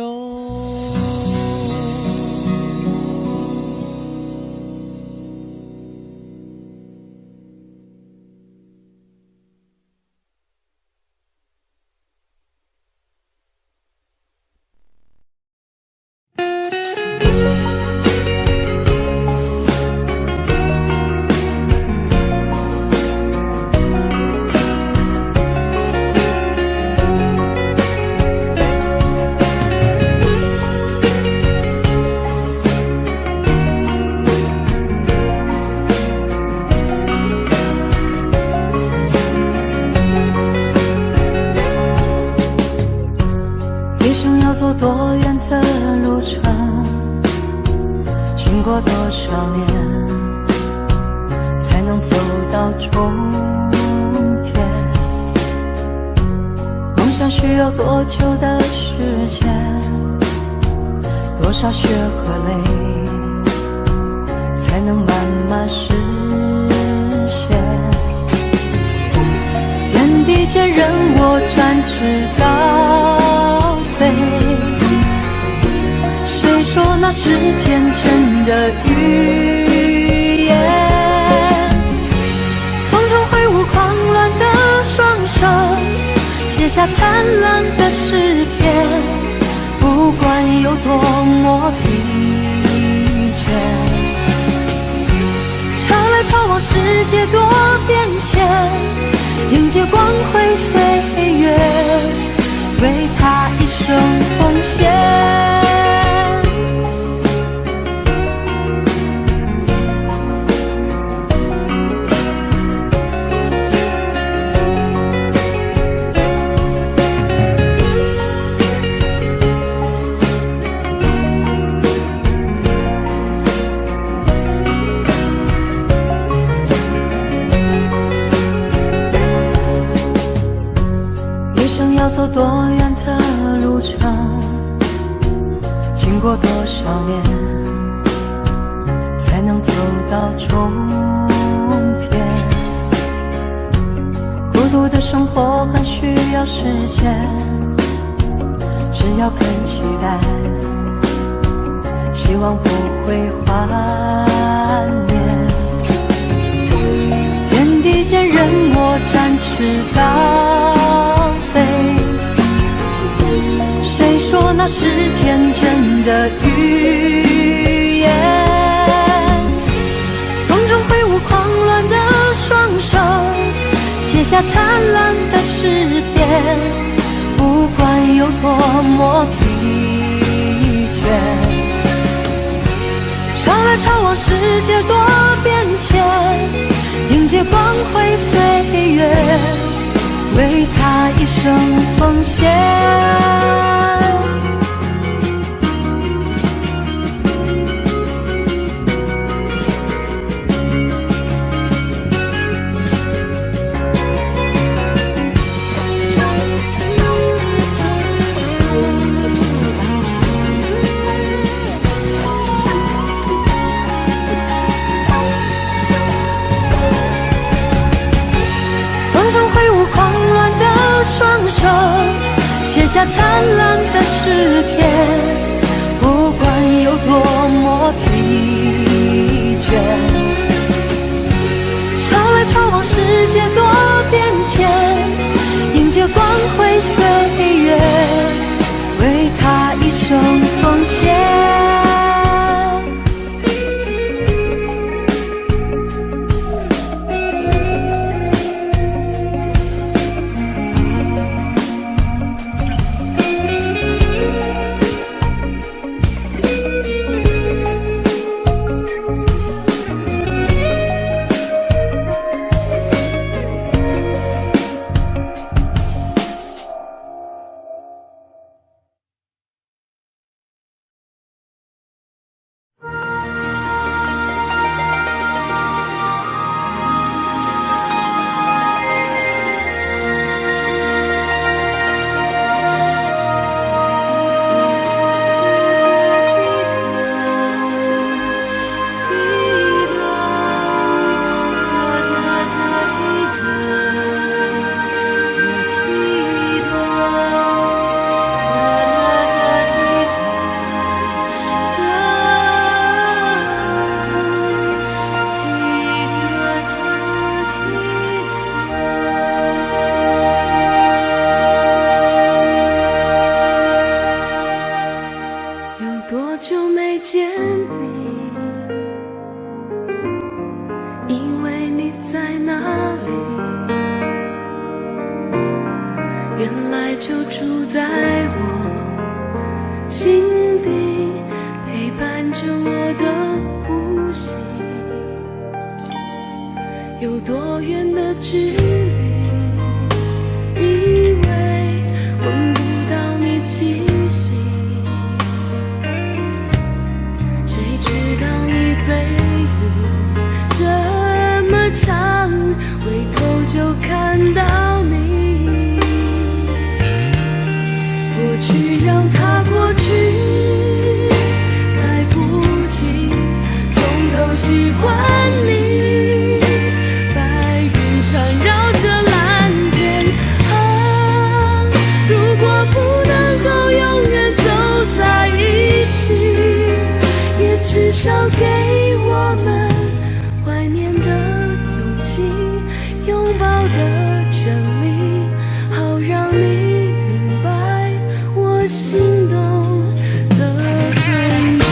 走多远的路程，经过多少年，才能走到终点？梦想需要多久的时间？多少血和泪，才能慢慢实现？天地间任我展翅高飞，谁说那是天真的语言？风中挥舞狂乱的双手，写下灿烂的诗篇。不管有多么疲倦，潮来潮往，世界多变迁，迎接光辉岁月，为他一生奉献。要走多远的路程，经过多少年，才能走到终点？孤独的生活很需要时间，只要肯期待，希望不会幻灭。天地间任我展翅高飞，谁说那是天真的语言？风中挥舞狂乱下灿烂的诗篇，不管有多么疲倦。潮来潮往，世界多变迁，迎接光辉岁月，为他一生奉献。写下灿烂的诗篇，不管有多么疲倦。潮来潮往，世界多变迁，迎接光辉岁月，为他一生奉献。有多远的距离，以为闻不到你气息，谁知道你背影这么长，回头就看到你。过去让它过去，来不及从头喜欢你。至少给我们怀念的勇气，拥抱的权利，好让你明白我心动的痕迹。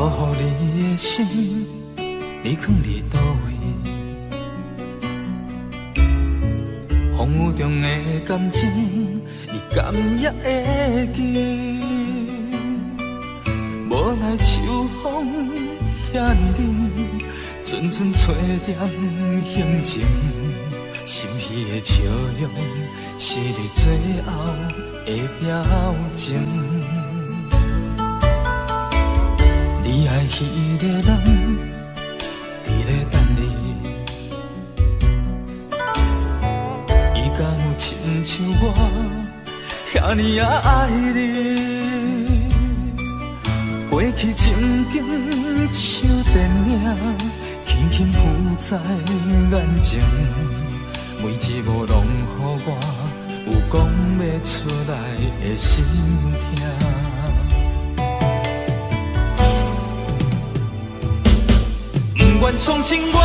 留予你的心，你藏伫倒位？风雨中的感情，你敢也会记？无奈秋风遐尼冷，阵阵吹点行情，心虚的笑容是你最后的表情。你爱迄个人，伫咧等你，伊敢有亲像我遐尼也爱你？过去情景像电影，轻轻浮在眼前，每一幕拢予我有讲不出来的心痛。不愿相信我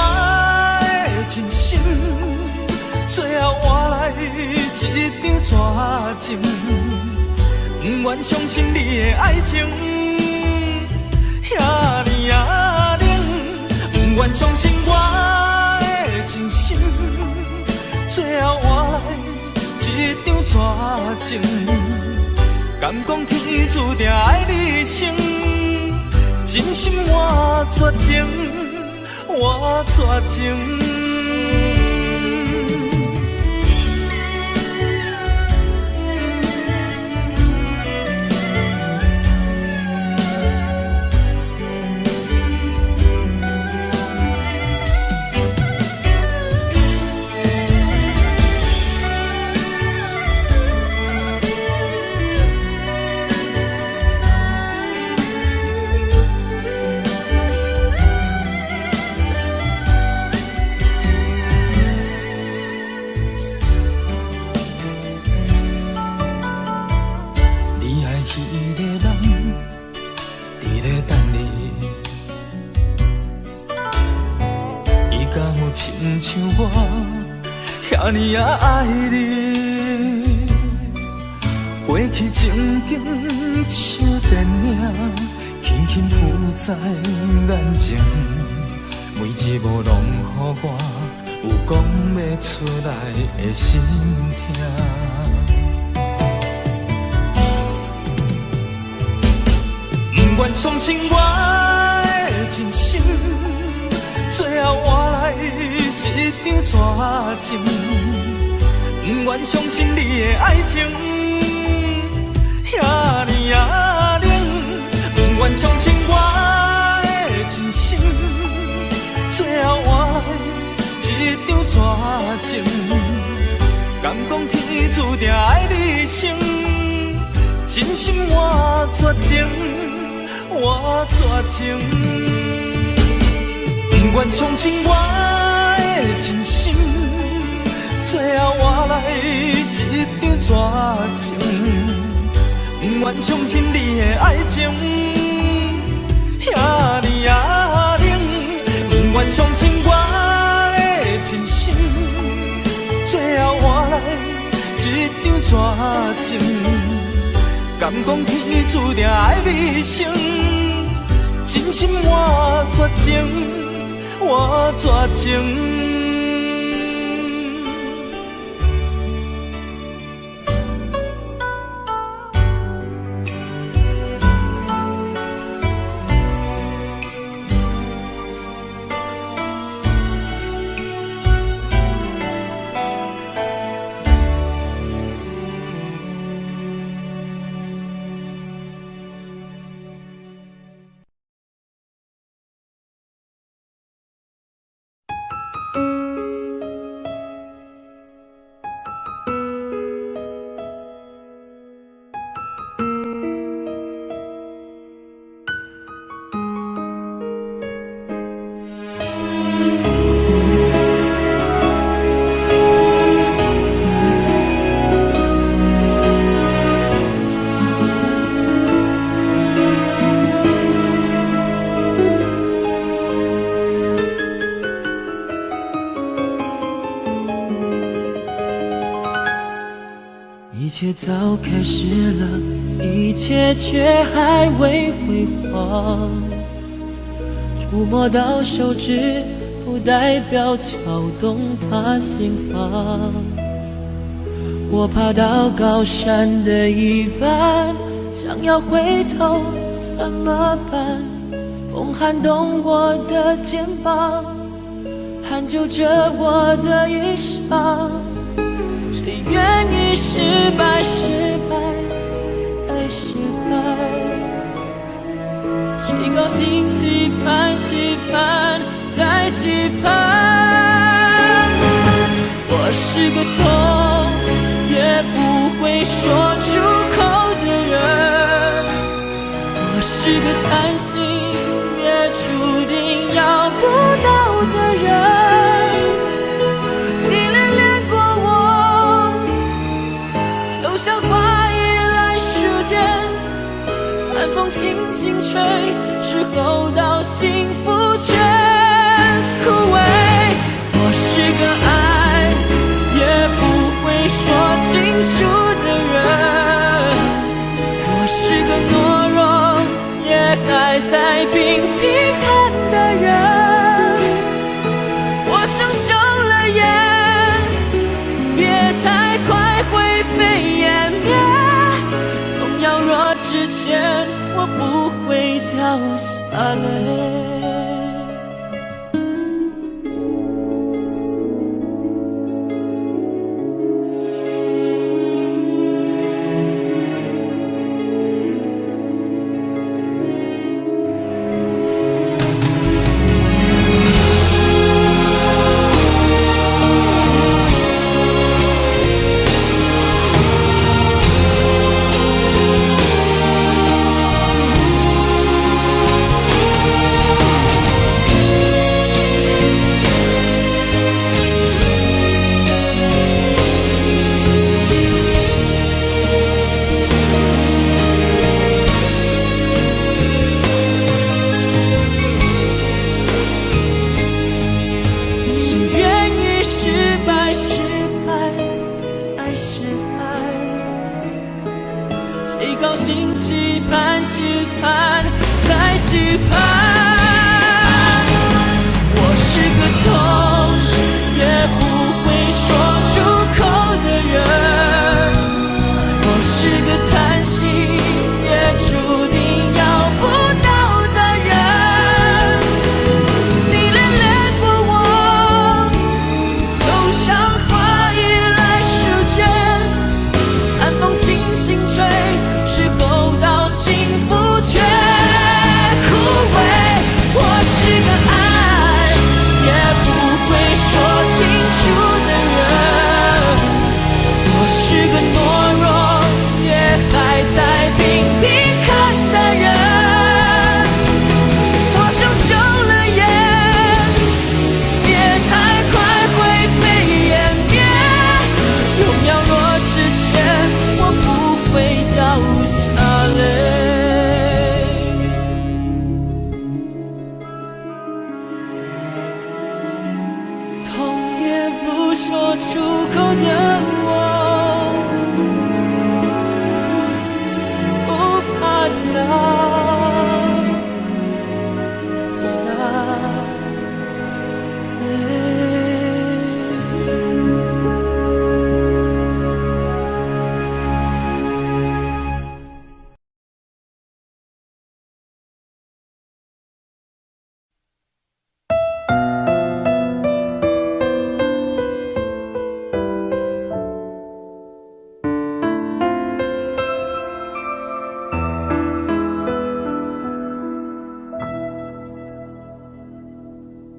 的真心，最后换来一场绝情。不愿相信你的爱情遐尼啊冷，不愿相信我的真心，最后换来一场绝情。敢讲天注定爱你一生，真心换绝情。我绝情。亲像我遐尼也爱你，过去情景像电影，轻轻浮在眼前，每一幕拢予我有讲不出来的心痛。不愿相信我的真心，最后换来一场绝情。不愿相信你的爱情遐尼啊冷，不愿相信我的真心，最后换来一场绝情。敢讲天注定爱你一生，真心换绝情，换绝情。不愿相信我的真心，最后换来一场绝情。不愿相信你的爱情遐尼啊冷，不愿相信我的真心，最后换来一场绝情。敢讲天注定爱你一生，真心换绝情。我绝情。一切早开始了，一切却还未辉煌。触摸到手指，不代表敲动他心房。我爬到高山的一半，想要回头怎么办？风撼动我的肩膀，hand揪着我的衣裳。谁愿意失败，失败再失败？谁高兴期盼，期盼再期盼？我是个痛也不会说出口的人，我是个贪心也注定要不到的人。你恋恋过我，就像花依赖树间，寒风轻轻吹，时候到幸福全枯萎。我是个爱也不会说清楚的人，我是个懦弱也还在拼拼看的人。我想休了眼，别太快灰飞烟灭。荣耀若之前，我不会掉下泪。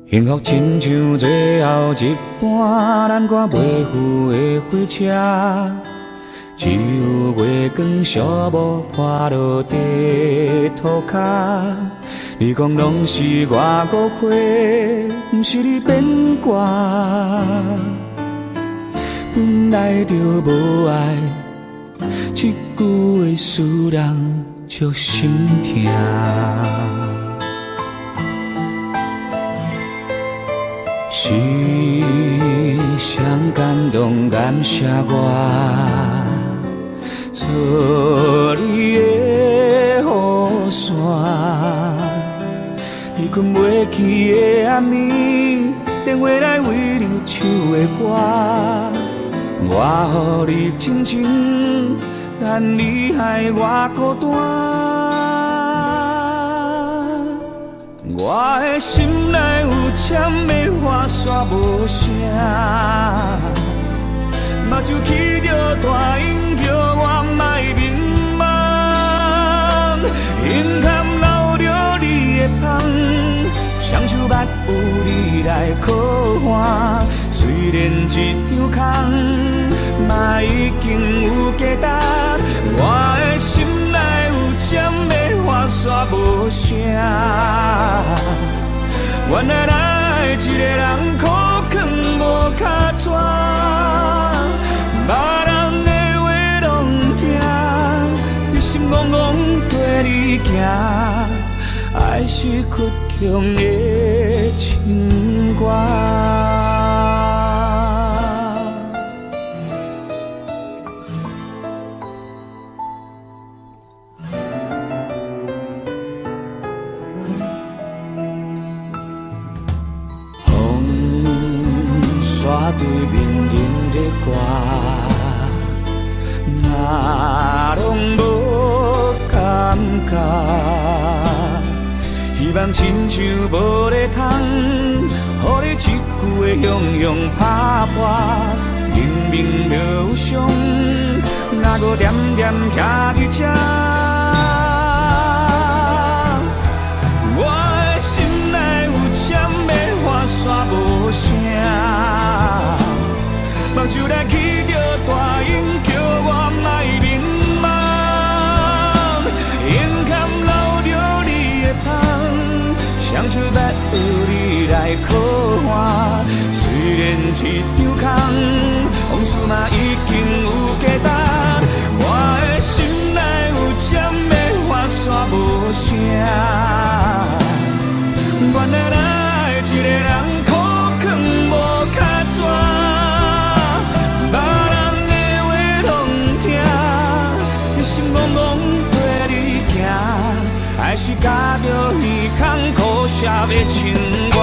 幸福亲像最后一班咱赶袂赴的火车，只有月光小木破落地涂骹。你讲拢是我误会，不是你变卦。本来就无爱，这句话使人足心痛。是谁感动感谢我，做你的雨伞，你你困袂去的暗暝，电话来为你唱的歌，我予你真情，但你害我孤单。我的心内有针的花煞无声，目睭起着大音叫我莫迷茫，眼坎流着你的香，双手捌有你来靠岸。虽然一张空，嘛已经有价值。我的心内有针的花煞无声，原来咱一个人苦劝无脚纸，别人的话拢听，你心怅怅跟你行，爱是倔强的情歌。山对面迎着歌，嘛拢无感觉。希望亲像无咧通，予你一句的雄雄拍破。明明就有伤，哪搁惦惦徛伫这？我的心内有针的花煞无声，目睭来起着大音叫我莫迷茫，眼坎流着你的香，双手捌有你来靠岸。虽然一张空，往事嘛已经有价值。我的心内有针的花煞无声，原来咱一个人苦劝无脚纸，别人的话拢听，你心怅怅跟你行，还是加着耳孔苦涩的情歌。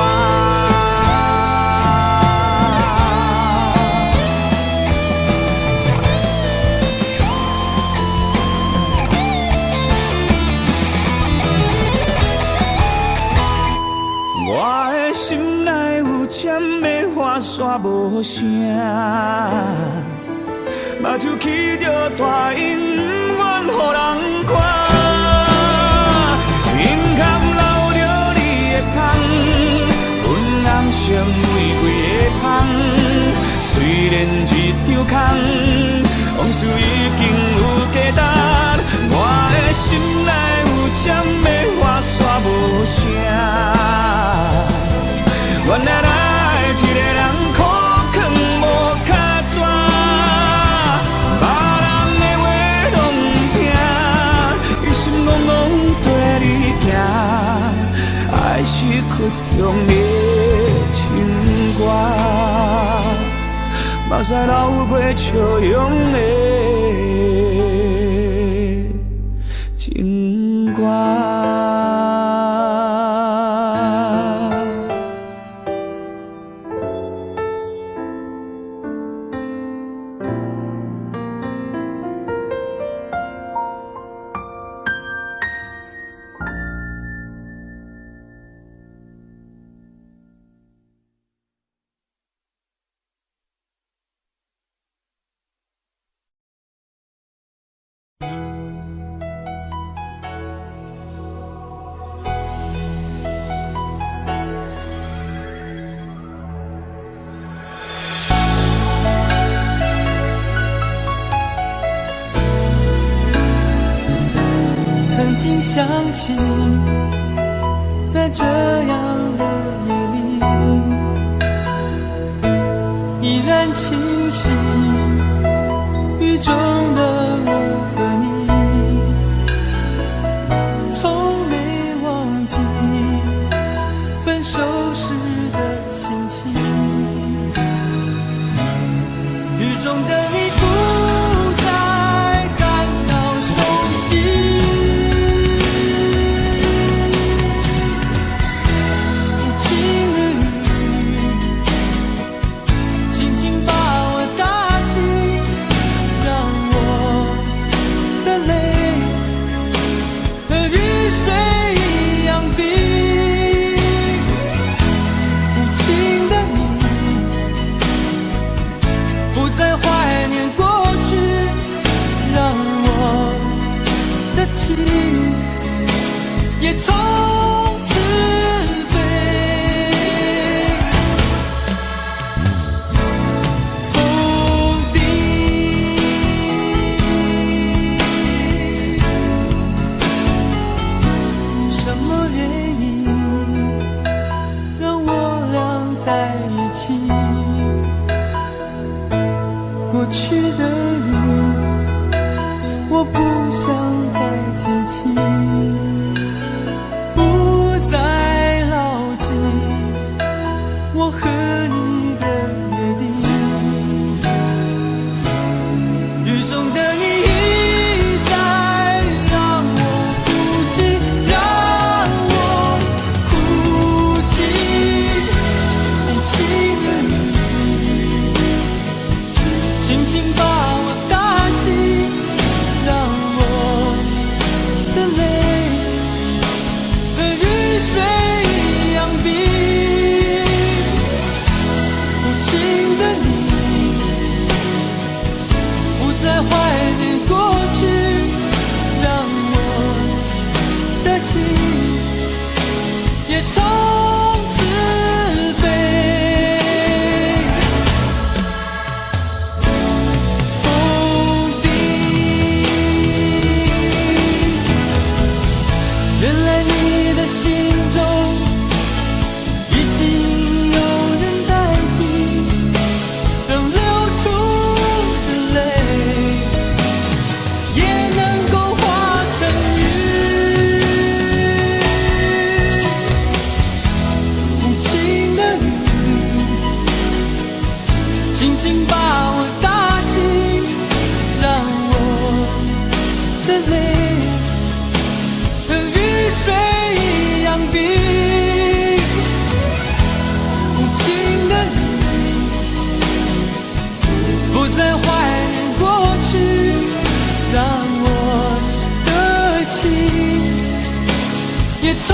我的心内有针的花煞无声，目睭起着大音，不愿予人看。眼坎流着你的香，粉红色玫瑰的香。虽然一张空，往事已经有价值。我的心内有针的花煞无声，原来咱一个人苦劝无脚纸，别人的话拢听，伊心怅怅跟你行，爱是倔强的情歌，目屎流过笑容的情歌。曾经想起，在这样的夜里，依然清晰，雨中的我和你，从没忘记分手时的心情。雨中的你不再感到熟悉，也从此飞。否定什么原因让我俩在一起？过去的云，我不想再提起，不再牢记我和你的约定。雨中的你一再让我哭泣，让我哭泣，无情的你轻轻把我打醒，让我的泪和雨水一样冰。无情的你不再怀念过去，让我的情也从此飞。否定，原来你的心中已经有人代替，让流出的泪也能够化成雨。无情的你轻轻把我打醒，让我的泪和雨水一样冰。无情的你不再怀念过去，让我的情也从